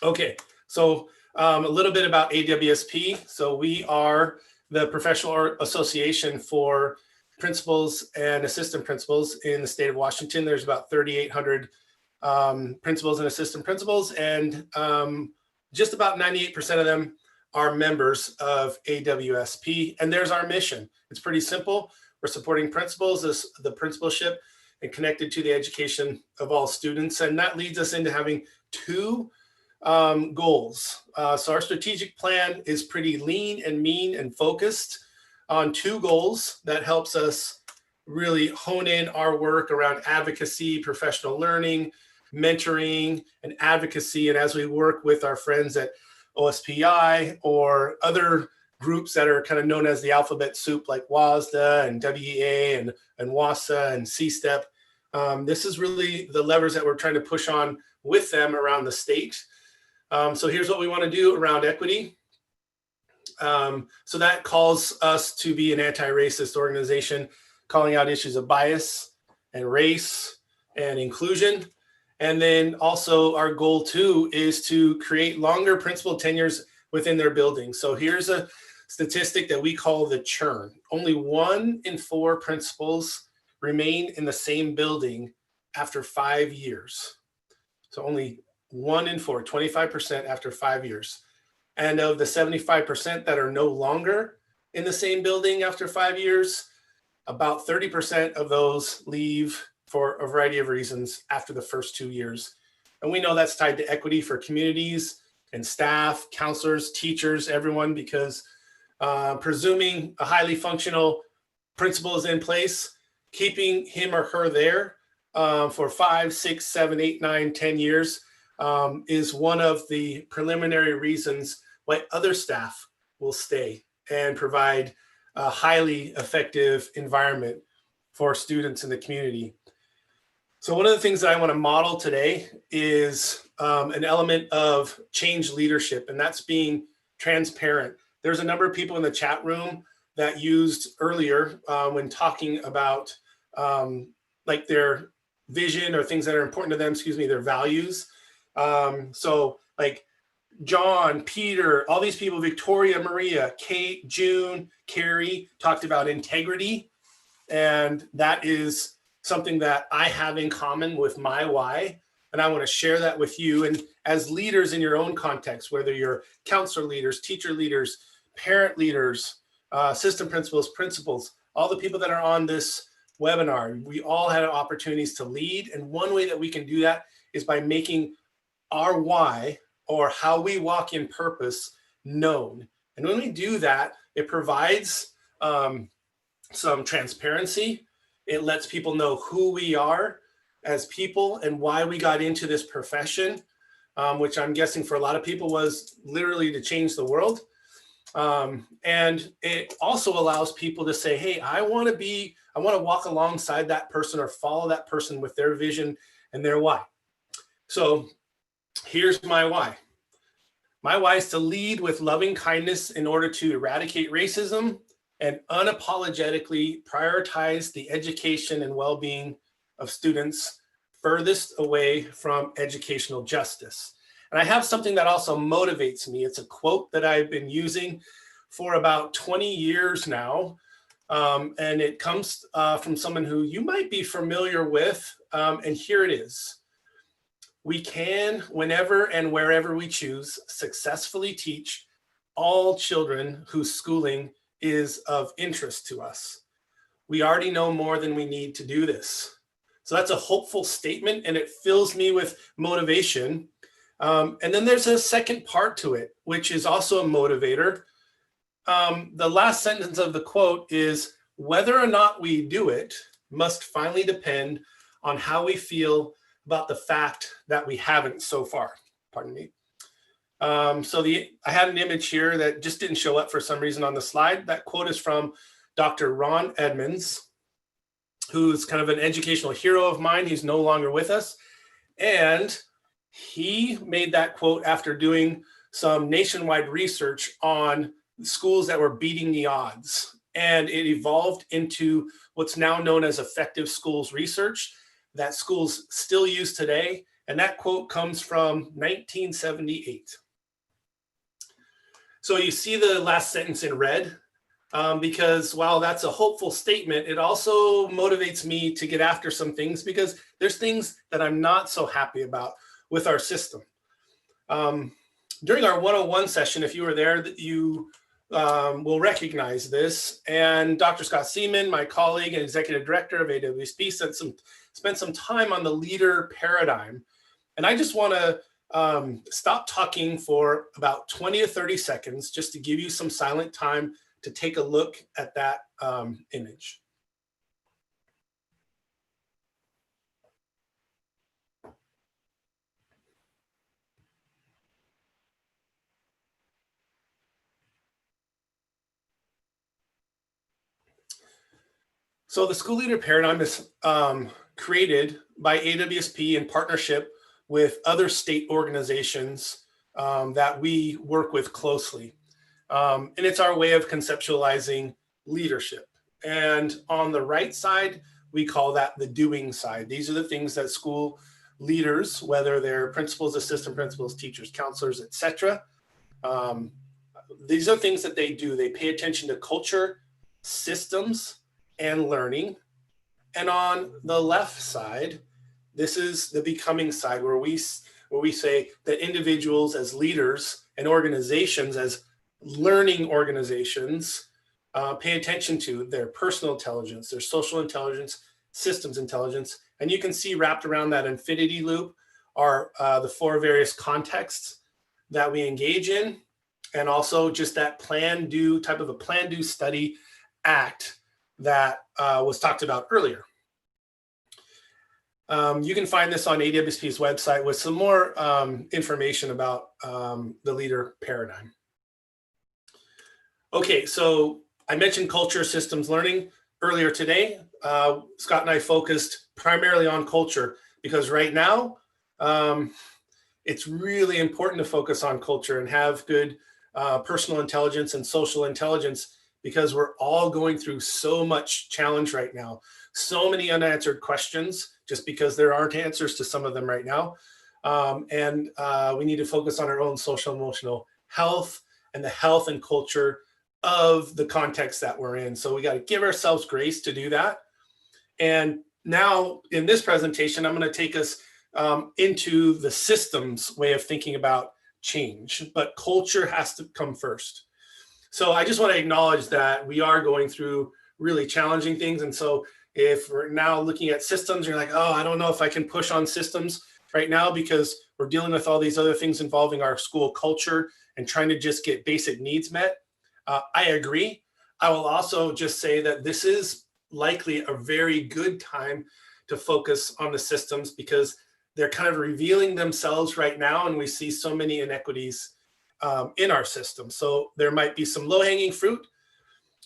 Okay, so a little bit about AWSP. So we are the professional association for principals and assistant principals in the state of Washington. There's about 3,800 principals and assistant principals, and just about 98% of them are members of AWSP. And there's our mission. It's pretty simple. We're supporting principals, the principalship, and connected to the education of all students. And that leads us into having two goals. So our strategic plan is pretty lean and mean and focused on two goals that helps us really hone in our work around advocacy, professional learning, mentoring, and advocacy. And as we work with our friends at OSPI or other groups that are kind of known as the alphabet soup, like WASDA and WEA and WASA and CSTEP, this is really the levers that we're trying to push on with them around the state. So here's what we want to do around equity. So that calls us to be an anti-racist organization, calling out issues of bias and race and inclusion. And then also our goal too is to create longer principal tenures within their building. So here's a statistic that we call the churn. Only 1 in 4 principals remain in the same building after 5 years. So only 1 in 4, 25% after 5 years. And of the 75% that are no longer in the same building after 5 years, about 30% of those leave for a variety of reasons after the first 2 years. And we know that's tied to equity for communities and staff, counselors, teachers, everyone, because presuming a highly functional principal is in place, keeping him or her there for 5, 6, 7, 8, 9, 10 years is one of the preliminary reasons why other staff will stay and provide a highly effective environment for students in the community. So one of the things that I want to model today is an element of change leadership, and that's being transparent. There's a number of people in the chat room that used earlier when talking about like their vision or things that are important to them, their values. So like John, Peter, all these people, Victoria, Maria, Kate, June, Carrie, talked about integrity. And that is something that I have in common with my why. And I want to share that with you. And as leaders in your own context, whether you're counselor leaders, teacher leaders, parent leaders, assistant principals, all the people that are on this webinar, we all had opportunities to lead. And one way that we can do that is by making our why, or how we walk in purpose, known. And when we do that, it provides some transparency. It lets people know who we are as people and why we got into this profession, which I'm guessing for a lot of people was literally to change the world. And it also allows people to say, hey, I want to walk alongside that person or follow that person with their vision and their why. So here's my why. My why is to lead with loving kindness in order to eradicate racism and unapologetically prioritize the education and well-being of students furthest away from educational justice. And I have something that also motivates me. It's a quote that I've been using for about 20 years now. And it comes from someone who you might be familiar with. And here it is. We can, whenever and wherever we choose, successfully teach all children whose schooling is of interest to us. We already know more than we need to do this. So that's a hopeful statement, and it fills me with motivation. And then there's a second part to it, which is also a motivator. The last sentence of the quote is, whether or not we do it must finally depend on how we feel about the fact that we haven't so far. Pardon me. I had an image here that just didn't show up for some reason on the slide. That quote is from Dr. Ron Edmonds, who's kind of an educational hero of mine. He's no longer with us. And he made that quote after doing some nationwide research on schools that were beating the odds. And it evolved into what's now known as effective schools research that schools still use today. And that quote comes from 1978. So you see the last sentence in red, because while that's a hopeful statement, it also motivates me to get after some things, because there's things that I'm not so happy about with our system. During our 101 session, if you were there, you will recognize this. And Dr. Scott Seaman, my colleague and executive director of AWSP, spent some time on the leader paradigm. And I just want to stop talking for about 20 to 30 seconds just to give you some silent time to take a look at that image. So the school leader paradigm is created by AWSP in partnership with other state organizations that we work with closely. And it's our way of conceptualizing leadership. And on the right side, we call that the doing side. These are the things that school leaders, whether they're principals, assistant principals, teachers, counselors, etc. These are things that they do. They pay attention to culture, systems, and learning. And on the left side, this is the becoming side, where we say that individuals as leaders and organizations as learning organizations pay attention to their personal intelligence, their social intelligence, systems intelligence. And you can see wrapped around that infinity loop are the 4 various contexts that we engage in, and also just that plan, do, type of a plan, do, study, act that was talked about earlier. You can find this on AWSP's website with some more information about the leader paradigm. Okay, so I mentioned culture systems learning earlier today. Scott and I focused primarily on culture because right now it's really important to focus on culture and have good personal intelligence and social intelligence because we're all going through so much challenge right now. So many unanswered questions just because there aren't answers to some of them right now. And we need to focus on our own social emotional health and the health and culture of the context that we're in. So we got to give ourselves grace to do that. And now in this presentation, I'm going to take us into the systems way of thinking about change, but culture has to come first. So I just want to acknowledge that we are going through really challenging things. And so if we're now looking at systems, you're like, oh, I don't know if I can push on systems right now because we're dealing with all these other things involving our school culture and trying to just get basic needs met. I agree. I will also just say that this is likely a very good time to focus on the systems because they're kind of revealing themselves right now, and we see so many inequities in our system. So there might be some low-hanging fruit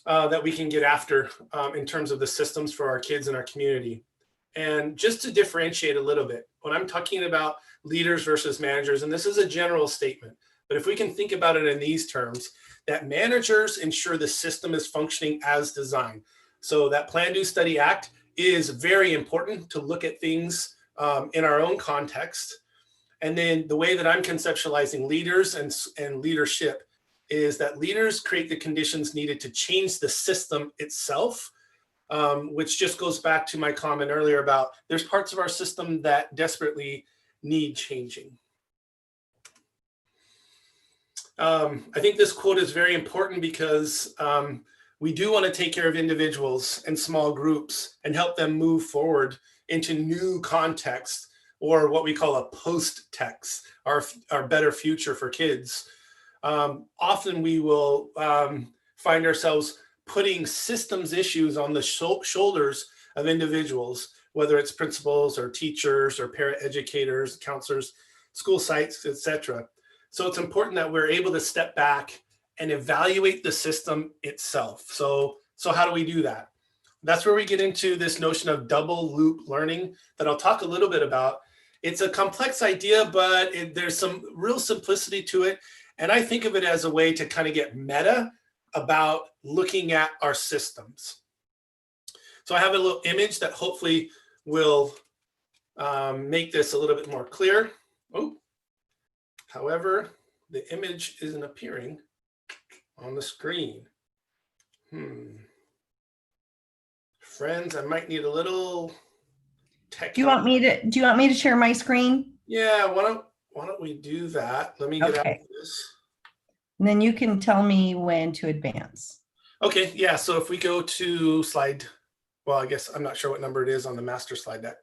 that we can get after in terms of the systems for our kids and our community. And just to differentiate a little bit, when I'm talking about leaders versus managers, and this is a general statement, but if we can think about it in these terms, that managers ensure the system is functioning as designed. So that Plan, Do, Study, Act is very important to look at things in our own context. And then the way that I'm conceptualizing leaders and leadership is that leaders create the conditions needed to change the system itself, which just goes back to my comment earlier about there's parts of our system that desperately need changing. I think this quote is very important because we do want to take care of individuals and small groups and help them move forward into new contexts or what we call a post-text, our better future for kids. Often we will find ourselves putting systems issues on the shoulders of individuals, whether it's principals or teachers or paraeducators, counselors, school sites, etc. So it's important that we're able to step back and evaluate the system itself. So how do we do that? That's where we get into this notion of double loop learning that I'll talk a little bit about. It's a complex idea, but there's some real simplicity to it. And I think of it as a way to kind of get meta about looking at our systems. So I have a little image that hopefully will make this a little bit more clear. Oh. However, the image isn't appearing on the screen. Friends, I might need a little tech. Do you want me to share my screen? Yeah, why don't we do that? Let me get out of this. And then you can tell me when to advance. Okay, yeah, so if we go to slide, well, I guess I'm not sure what number it is on the master slide deck.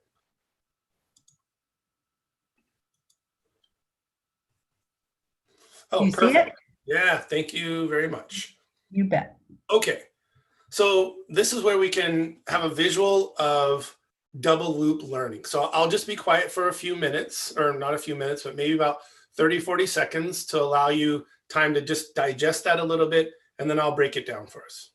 Oh, you perfect. See it? Yeah, thank you very much. You bet. Okay, so this is where we can have a visual of double loop learning. So I'll just be quiet for a few minutes, or not a few minutes, but maybe about 30, 40 seconds to allow you time to just digest that a little bit, and then I'll break it down for us.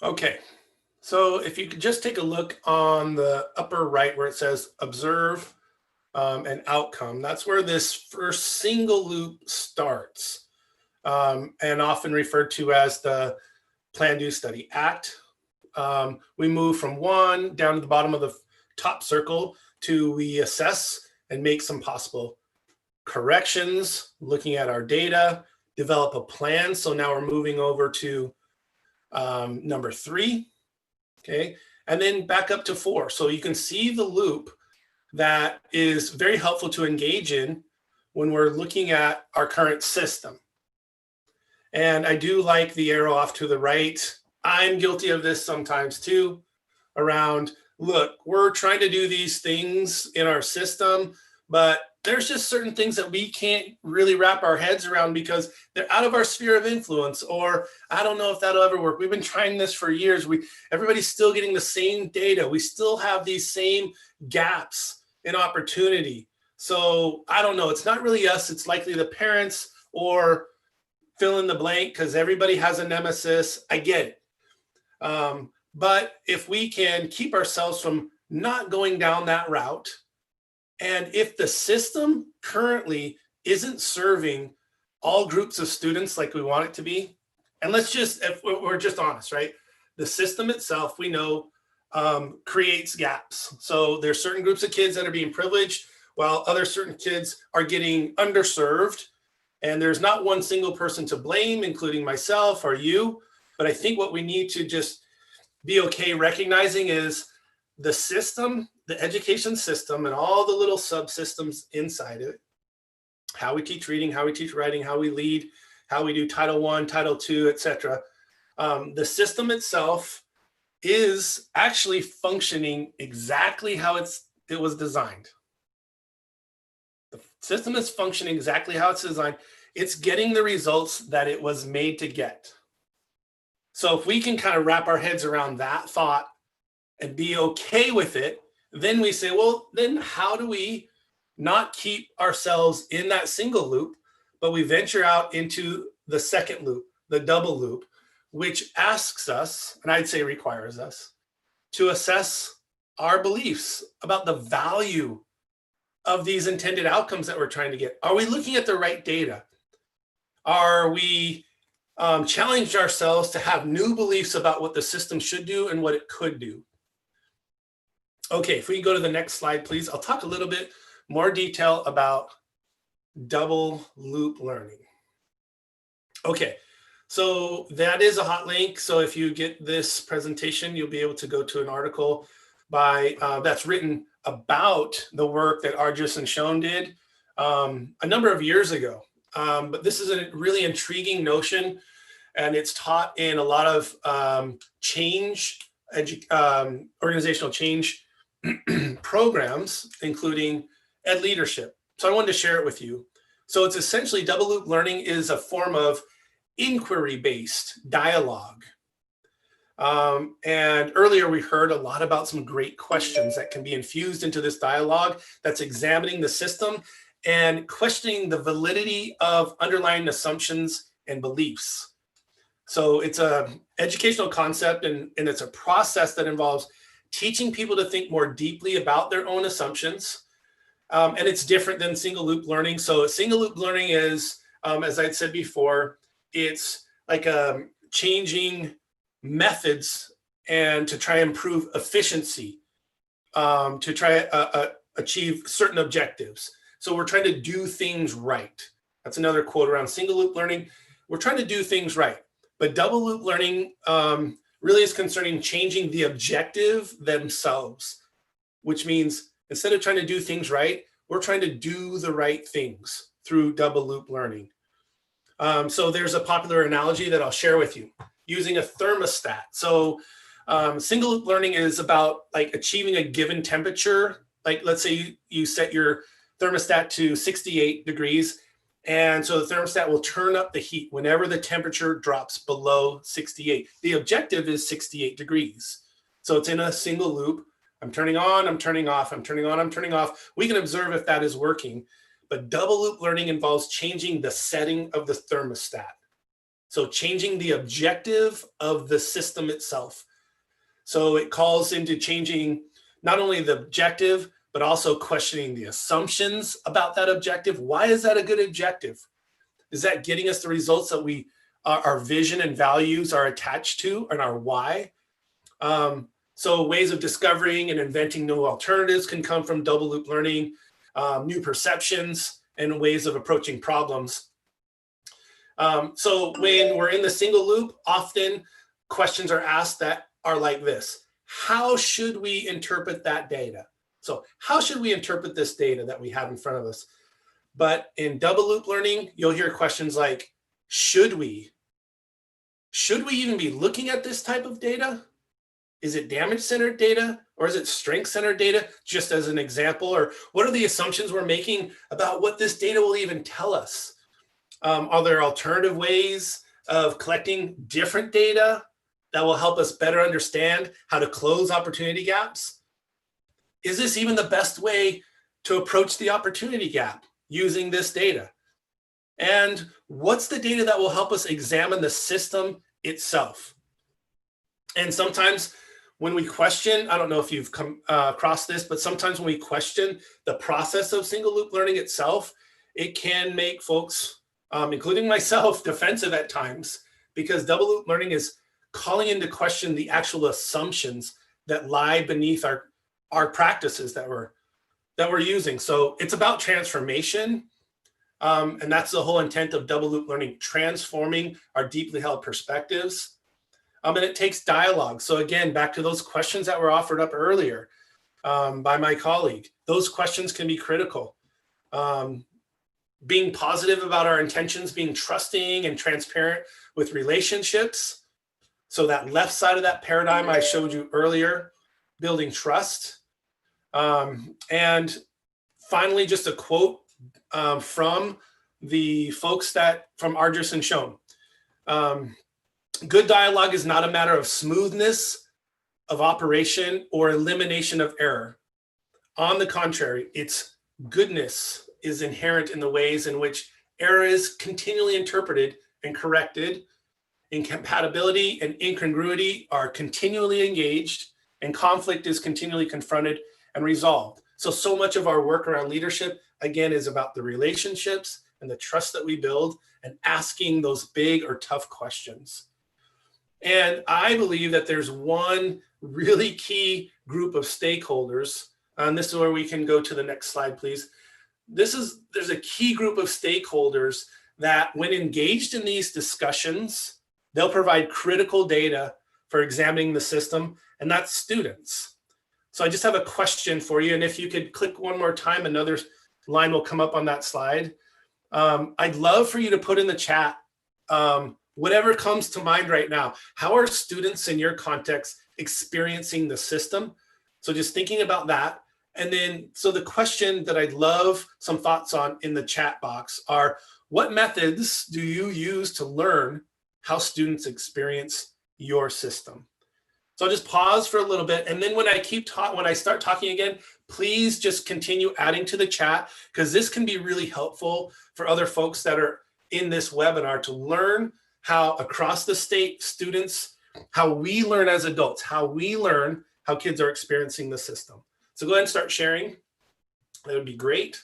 Okay, so if you could just take a look on the upper right where it says observe and outcome, that's where this first single loop starts, and often referred to as the Plan, Do, Study, Act. We move from 1 down to the bottom of the top circle to we assess and make some possible corrections, looking at our data, develop a plan. So now we're moving over to number 3, okay, and then back up to 4. So you can see the loop that is very helpful to engage in when we're looking at our current system. And I do like the arrow off to the right. I'm guilty of this sometimes too, around, look, we're trying to do these things in our system, but there's just certain things that we can't really wrap our heads around because they're out of our sphere of influence, or I don't know if that'll ever work. We've been trying this for years. Everybody's still getting the same data. We still have these same gaps in opportunity. So I don't know. It's not really us. It's likely the parents or fill in the blank, because everybody has a nemesis. I get it. But if we can keep ourselves from not going down that route, and if the system currently isn't serving all groups of students like we want it to be, and if we're just honest, right? The system itself, we know, creates gaps. So there's certain groups of kids that are being privileged, while other certain kids are getting underserved. And there's not one single person to blame, including myself or you. But I think what we need to just be okay recognizing is the system, the education system, and all the little subsystems inside it, how we teach reading, how we teach writing, how we lead, how we do Title I, Title II, etc. The system itself is actually functioning exactly how it was designed. The system is functioning exactly how it's designed. It's getting the results that it was made to get. So if we can kind of wrap our heads around that thought and be okay with it, then we say, well, then how do we not keep ourselves in that single loop, but we venture out into the second loop, the double loop, which asks us, and I'd say requires us, to assess our beliefs about the value of these intended outcomes that we're trying to get. Are we looking at the right data? Are we challenged ourselves to have new beliefs about what the system should do and what it could do? Okay, if we can go to the next slide, please. I'll talk a little bit more detail about double loop learning. Okay, so that is a hot link. So if you get this presentation, you'll be able to go to an article that's written about the work that Arjus and Schoen did a number of years ago. But this is a really intriguing notion, and it's taught in a lot of organizational change programs, including Ed Leadership. So I wanted to share it with you. So it's essentially, double loop learning is a form of inquiry-based dialogue. And earlier we heard a lot about some great questions that can be infused into this dialogue that's examining the system and questioning the validity of underlying assumptions and beliefs. So it's an educational concept, and it's a process that involves teaching people to think more deeply about their own assumptions. And it's different than single loop learning. So single loop learning is, as I'd said before, it's like changing methods and to try and improve efficiency, to try achieve certain objectives. So we're trying to do things right. That's another quote around single loop learning. We're trying to do things right. But double loop learning really is concerning changing the objective themselves, which means instead of trying to do things right, we're trying to do the right things through double loop learning. So there's a popular analogy that I'll share with you using a thermostat. So single loop learning is about like achieving a given temperature. Like let's say you set your thermostat to 68 degrees. And so the thermostat will turn up the heat whenever the temperature drops below 68. The objective is 68 degrees. So it's in a single loop. I'm turning on, I'm turning off, I'm turning on, I'm turning off. We can observe if that is working. But double loop learning involves changing the setting of the thermostat. So changing the objective of the system itself. So it calls into changing not only the objective, but also questioning the assumptions about that objective. Why is that a good objective? Is that getting us the results that our vision and values are attached to, and our why? So ways of discovering and inventing new alternatives can come from double loop learning, new perceptions, and ways of approaching problems. So when we're in the single loop, often questions are asked that are like this: how should we interpret that data? So how should we interpret this data that we have in front of us? But in double loop learning, you'll hear questions like, should we? Should we even be looking at this type of data? Is it damage-centered data or is it strength-centered data, just as an example? Or what are the assumptions we're making about what this data will even tell us? Are there alternative ways of collecting different data that will help us better understand how to close opportunity gaps? Is this even the best way to approach the opportunity gap using this data? And what's the data that will help us examine the system itself? And sometimes when we question, I don't know if you've come across this, but sometimes when we question the process of single loop learning itself, it can make folks, including myself, defensive at times, because double loop learning is calling into question the actual assumptions that lie beneath our practices that we're using. So it's about transformation. And that's the whole intent of double loop learning, transforming our deeply held perspectives. And it takes dialogue. So again, back to those questions that were offered up earlier by my colleague. Those questions can be critical. Being positive about our intentions, being trusting and transparent with relationships. So that left side of that paradigm I showed you earlier, building trust. And finally, just a quote from the folks from Ardress and Schoen. Good dialogue is not a matter of smoothness of operation or elimination of error. On the contrary, its goodness is inherent in the ways in which error is continually interpreted and corrected. Incompatibility and incongruity are continually engaged, and conflict is continually confronted and resolved. So much of our work around leadership, again, is about the relationships and the trust that we build and asking those big or tough questions. And I believe that there's one really key group of stakeholders, and this is where we can go to the next slide, please. There's a key group of stakeholders that when engaged in these discussions, they'll provide critical data for examining the system, and that's students. So I just have a question for you, and if you could click one more time, another line will come up on that slide. I'd love for you to put in the chat whatever comes to mind right now. How are students in your context experiencing the system? So just thinking about that. And then, so the question that I'd love some thoughts on in the chat box are, what methods do you use to learn how students experience your system? So I'll just pause for a little bit. And then when I start talking again, please just continue adding to the chat, because this can be really helpful for other folks that are in this webinar to learn how across the state students, how we learn as adults, how we learn how kids are experiencing the system. So go ahead and start sharing. That would be great.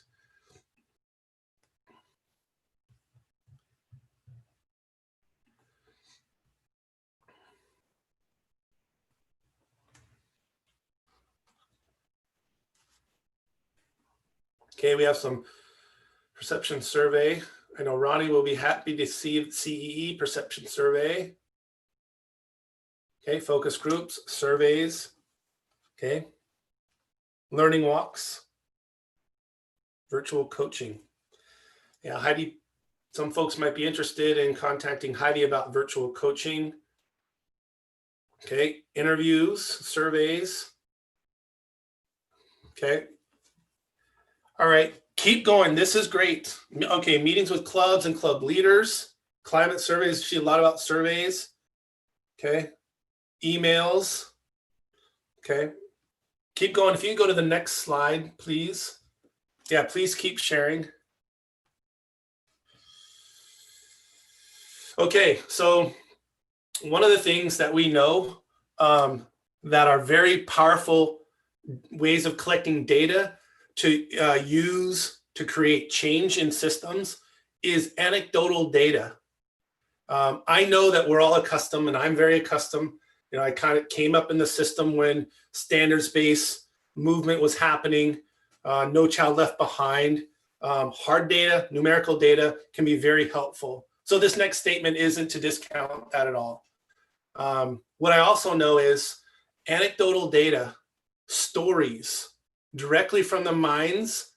Okay, we have some perception survey. I know Ronnie will be happy to see the CEE perception survey. Okay, focus groups, surveys. Okay, learning walks, virtual coaching. Yeah, Heidi, some folks might be interested in contacting Heidi about virtual coaching. Okay, interviews, surveys. Okay. All right, keep going. This is great. Okay, meetings with clubs and club leaders, climate surveys. You see a lot about surveys. Okay, emails. Okay, keep going. If you go to the next slide, please. Yeah, please keep sharing. Okay, so one of the things that we know that are very powerful ways of collecting data to use to create change in systems is anecdotal data. I know that we're all accustomed, and I'm very accustomed. You know, I kind of came up in the system when standards-based movement was happening, No Child Left Behind. Hard data, numerical data can be very helpful. So this next statement isn't to discount that at all. What I also know is anecdotal data, stories, directly from the minds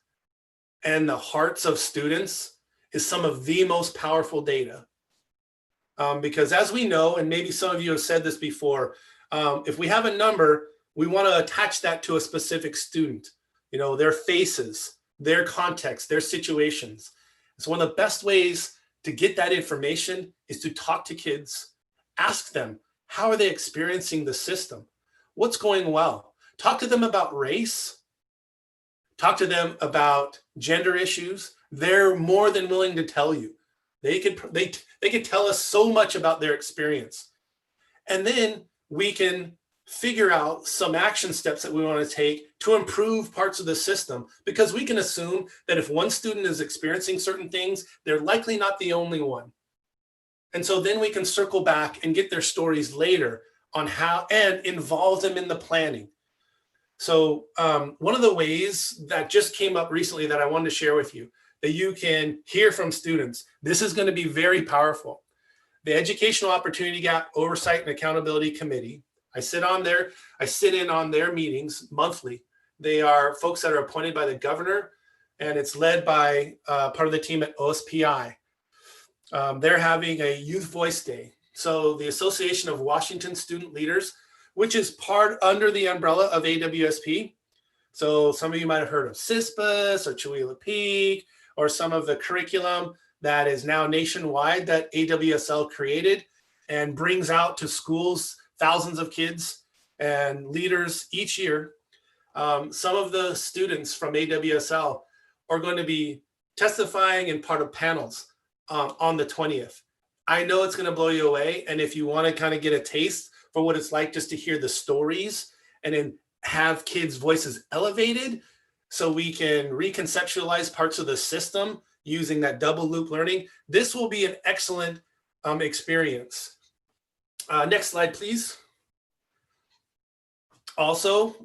and the hearts of students is some of the most powerful data. Because as we know, and maybe some of you have said this before, if we have a number, we want to attach that to a specific student, their faces, their context, their situations. So one of the best ways to get that information is to talk to kids, ask them, how are they experiencing the system? What's going well? Talk to them about race. Talk to them about gender issues. They're more than willing to tell you. They could tell us so much about their experience. And then we can figure out some action steps that we want to take to improve parts of the system, because we can assume that if one student is experiencing certain things, they're likely not the only one. And so then we can circle back and get their stories later on how, and involve them in the planning. So one of the ways that just came up recently that I wanted to share with you, that you can hear from students, this is going to be very powerful. The Educational Opportunity Gap Oversight and Accountability Committee. I sit in on their meetings monthly. They are folks that are appointed by the governor, and it's led by part of the team at OSPI. They're having a Youth Voice Day. So the Association of Washington Student Leaders, which is part under the umbrella of AWSP. So some of you might have heard of CISPAS or Chewelah Peak, or some of the curriculum that is now nationwide that AWSL created and brings out to schools thousands of kids and leaders each year. Some of the students from AWSL are going to be testifying and part of panels on the 20th. I know it's going to blow you away. And if you want to kind of get a taste for what it's like just to hear the stories and then have kids' voices elevated so we can reconceptualize parts of the system using that double loop learning, this will be an excellent experience. Next slide, please. Also,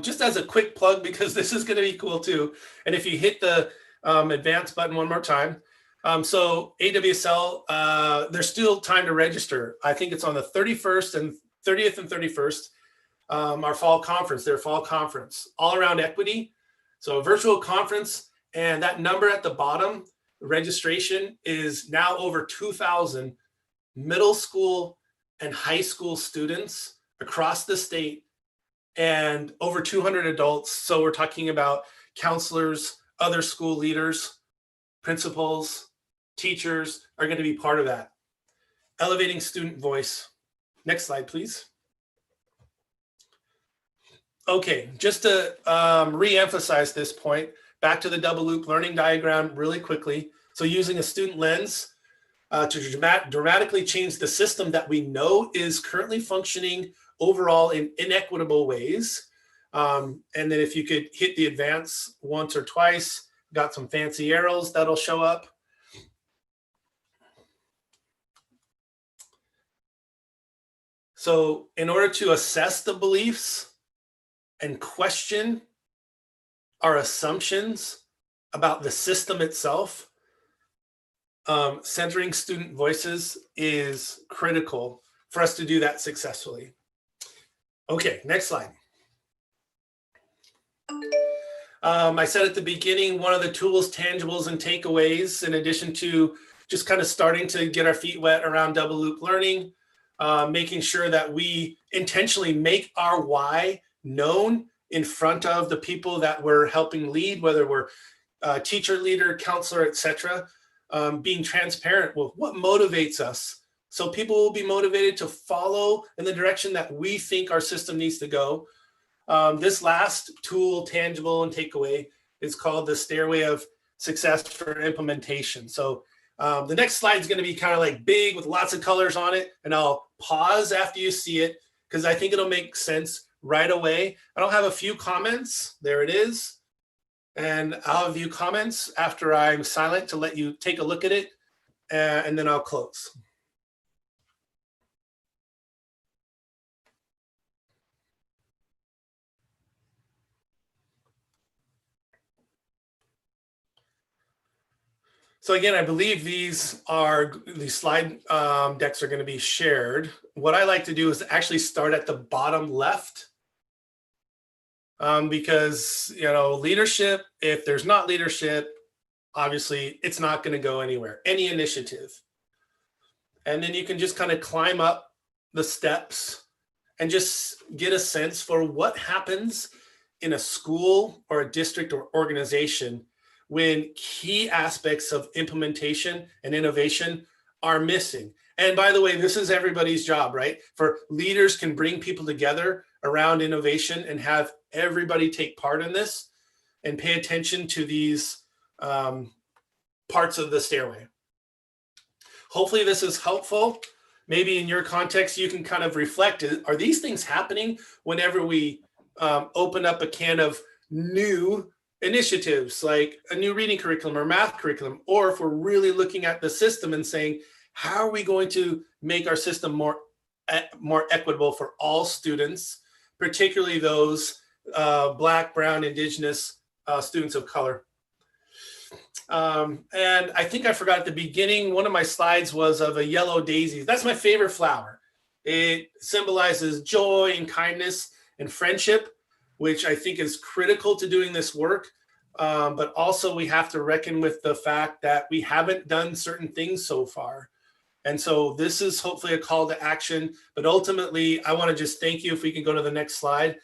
just as a quick plug, because this is going to be cool too. And if you hit the advance button one more time. So AWSL, there's still time to register. I think it's on the 31st and 30th and 31st, our fall conference, their fall conference, all around equity. So a virtual conference, and that number at the bottom, registration is now over 2,000 middle school and high school students across the state, and over 200 adults. So we're talking about counselors, other school leaders, principals, teachers are going to be part of that. Elevating student voice. Next slide, please. Okay, just to re-emphasize this point, back to the double loop learning diagram really quickly. So using a student lens to dramatically change the system that we know is currently functioning overall in inequitable ways. And then if you could hit the advance once or twice, got some fancy arrows that'll show up. So in order to assess the beliefs and question our assumptions about the system itself, centering student voices is critical for us to do that successfully. Okay, next slide. I said at the beginning, one of the tools, tangibles, and takeaways, in addition to just kind of starting to get our feet wet around double loop learning, making sure that we intentionally make our why known in front of the people that we're helping lead, whether we're teacher, leader, counselor, etc. Being transparent with what motivates us. So people will be motivated to follow in the direction that we think our system needs to go. This last tool, tangible, and takeaway is called the Stairway of Success for Implementation. So the next slide is going to be kind of like big with lots of colors on it, and I'll pause after you see it because I think it'll make sense right away. I don't have a few comments. There it is. And I'll have a few comments after I'm silent to let you take a look at it, and then I'll close. So again, I believe these slide decks are going to be shared. What I like to do is actually start at the bottom left, because leadership, if there's not leadership, obviously it's not going to go anywhere, any initiative. And then you can just kind of climb up the steps and just get a sense for what happens in a school or a district or organization when key aspects of implementation and innovation are missing. And by the way, this is everybody's job, right? For leaders can bring people together around innovation and have everybody take part in this and pay attention to these parts of the stairway. Hopefully this is helpful. Maybe in your context, you can kind of reflect, are these things happening whenever we open up a can of new initiatives, like a new reading curriculum or math curriculum, or if we're really looking at the system and saying, how are we going to make our system more equitable for all students, particularly those Black, Brown, Indigenous students of color? And I think I forgot at the beginning, one of my slides was of a yellow daisy. That's my favorite flower. It symbolizes joy and kindness and friendship, which I think is critical to doing this work. But also we have to reckon with the fact that we haven't done certain things so far. And so this is hopefully a call to action, but ultimately I want to just thank you. If we can go to the next slide.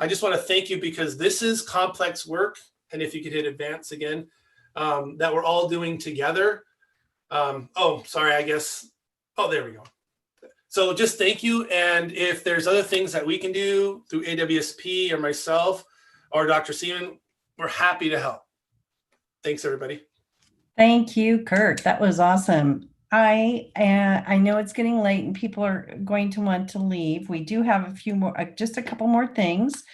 I just want to thank you because this is complex work. And if you could hit advance again, that we're all doing together. Oh, sorry, I guess. Oh, there we go. So just thank you. And if there's other things that we can do through AWSP or myself or Dr. Seaman, we're happy to help. Thanks, everybody. Thank you, Kurt. That was awesome. I know it's getting late and people are going to want to leave. We do have a few more, just a couple more things.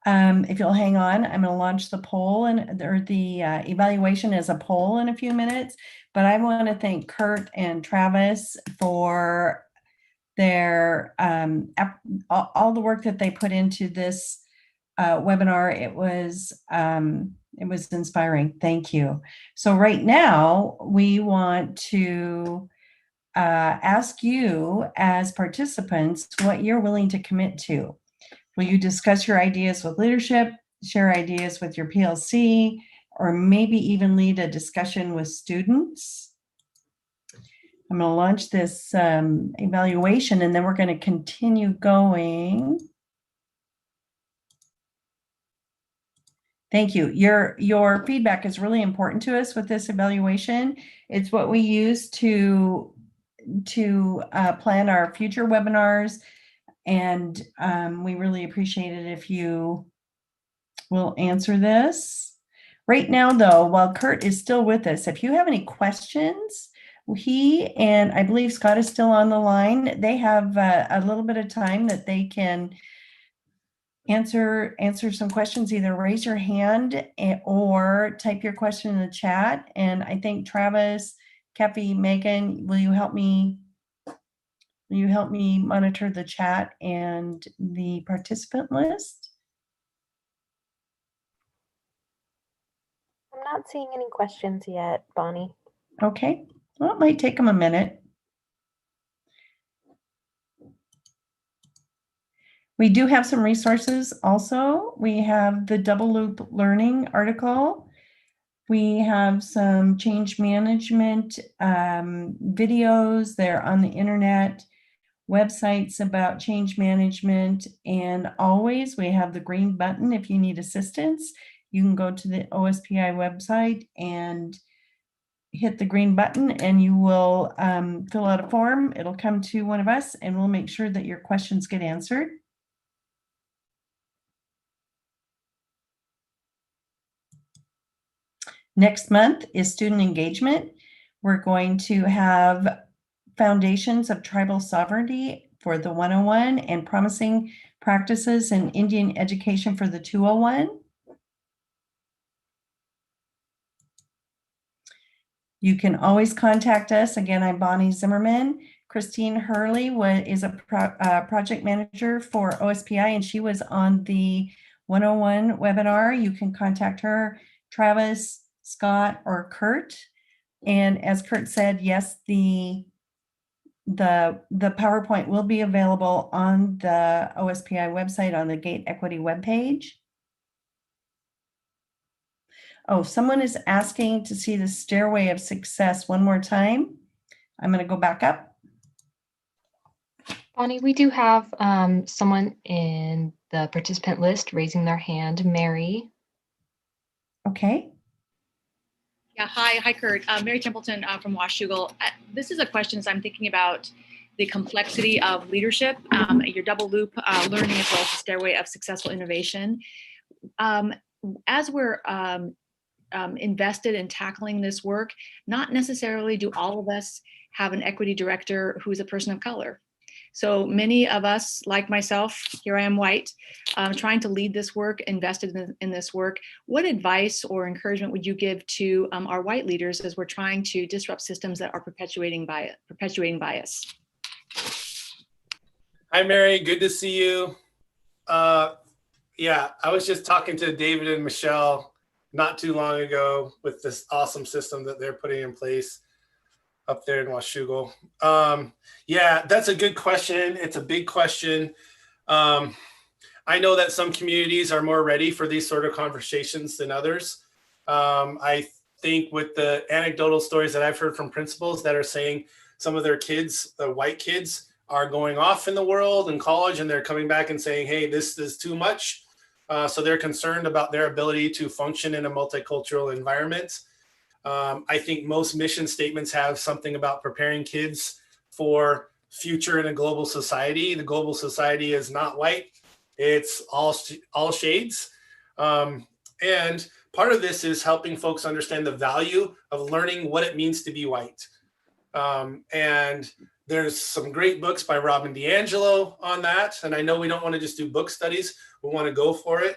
If you'll hang on, I'm going to launch the poll or the evaluation as a poll in a few minutes. But I want to thank Kurt and Travis for their all the work that they put into this webinar. It was inspiring. Thank you. So right now we want to ask you as participants what you're willing to commit to. Will you discuss your ideas with leadership, share ideas with your PLC, or maybe even lead a discussion with students? I'm going to launch this evaluation and then we're going to continue going. Thank you. Your feedback is really important to us with this evaluation. It's what we use to plan our future webinars. And we really appreciate it if you will answer this. Right now, though, while Kurt is still with us, if you have any questions, he and I believe Scott is still on the line. They have a little bit of time that they can answer some questions. Either raise your hand or type your question in the chat. And I think Travis, Kefi, Megan, will you help me monitor the chat and the participant list? I'm not seeing any questions yet, Bonnie. Okay, well, it might take them a minute. We do have some resources also. We have the Double Loop Learning article. We have some change management videos. They're on the internet, websites about change management, and always we have the green button. If you need assistance, you can go to the OSPI website and hit the green button and you will fill out a form. It'll come to one of us and we'll make sure that your questions get answered. Next month is student engagement. We're going to have Foundations of Tribal Sovereignty for the 101 and Promising Practices in Indian Education for the 201. You can always contact us. Again, I'm Bonnie Zimmerman. Christine Hurley is a project manager for OSPI, and she was on the 101 webinar. You can contact her, Travis, Scott, or Kurt. And as Kurt said, yes, the PowerPoint will be available on the OSPI website on the Gate Equity webpage. Oh, someone is asking to see the Stairway of Success one more time. I'm going to go back up. Bonnie, we do have someone in the participant list raising their hand, Mary. Okay. Yeah, hi, Kurt. Mary Templeton from Washougal. This is a question as I'm thinking about the complexity of leadership, your double loop learning as well as the stairway of successful innovation. As we're invested in tackling this work, not necessarily do all of us have an equity director who's a person of color. So many of us, like myself, here I am white, trying to lead this work, invested in this work. What advice or encouragement would you give to our white leaders as we're trying to disrupt systems that are perpetuating bias? Hi, Mary. Good to see you. Yeah, I was just talking to David and Michelle not too long ago with this awesome system that they're putting in place up there in Washougal. Yeah, that's a good question. It's a big question. I know that some communities are more ready for these sort of conversations than others. I think with the anecdotal stories that I've heard from principals that are saying some of their kids, the white kids, are going off in the world and college, and they're coming back and saying, hey, this is too much. So they're concerned about their ability to function in a multicultural environment. I think most mission statements have something about preparing kids for future in a global society. The global society is not white. It's all shades. And part of this is helping folks understand the value of learning what it means to be white. And there's some great books by Robin DiAngelo on that. And I know we don't want to just do book studies. We want to go for it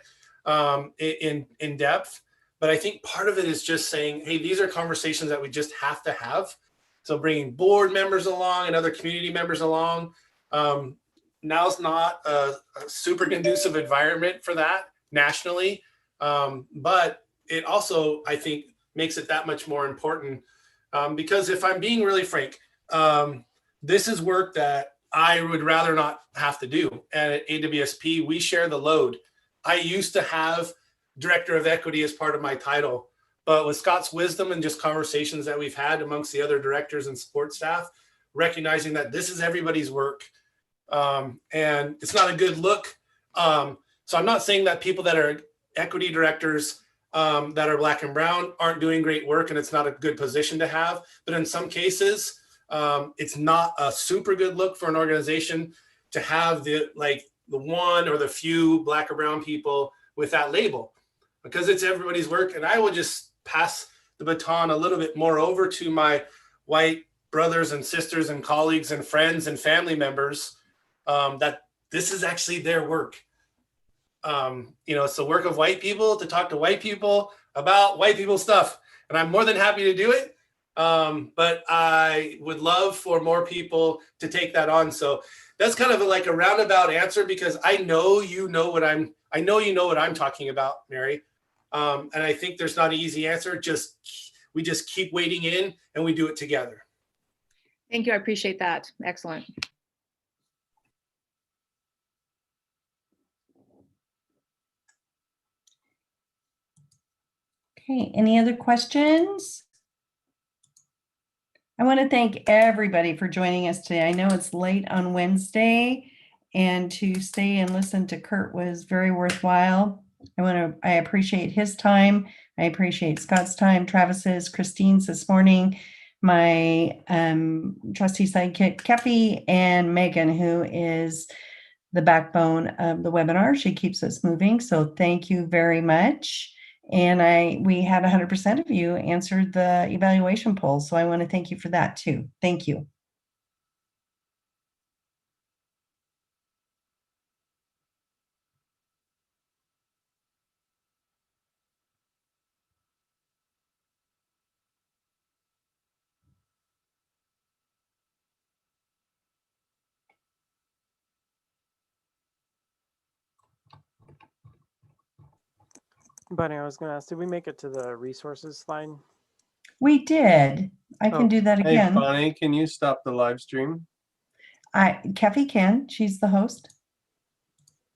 in depth. But I think part of it is just saying, hey, these are conversations that we just have to have. So bringing board members along and other community members along. Now's not a super conducive environment for that nationally. But it also, I think, makes it that much more important. Because if I'm being really frank, this is work that I would rather not have to do. And at AWSP, we share the load. I used to have Director of Equity as part of my title, but with Scott's wisdom and just conversations that we've had amongst the other directors and support staff, recognizing that this is everybody's work, and it's not a good look. So I'm not saying that people that are equity directors that are Black and brown aren't doing great work and it's not a good position to have, but in some cases, it's not a super good look for an organization to have the one or the few Black or brown people with that label, because it's everybody's work. And I will just pass the baton a little bit more over to my white brothers and sisters and colleagues and friends and family members, that this is actually their work. It's the work of white people to talk to white people about white people stuff. And I'm more than happy to do it. But I would love for more people to take that on. So that's kind of like a roundabout answer, because I know you know what I'm talking about, Mary. And I think there's not an easy answer. We just keep wading in and we do it together. Thank you. I appreciate that. Excellent. Okay, any other questions? I want to thank everybody for joining us today. I know it's late on Wednesday, and to stay and listen to Kurt was very worthwhile. I appreciate his time. I appreciate Scott's time, Travis's, Christine's this morning, my trustee sidekick, Kepi, and Megan, who is the backbone of the webinar. She keeps us moving. So thank you very much. And we had 100% of you answered the evaluation poll. So I want to thank you for that too. Thank you. Bunny, I was going to ask, did we make it to the resources slide? We did. I can do that Hey, again. Bonnie, can you stop the live stream? Kefi can. She's the host.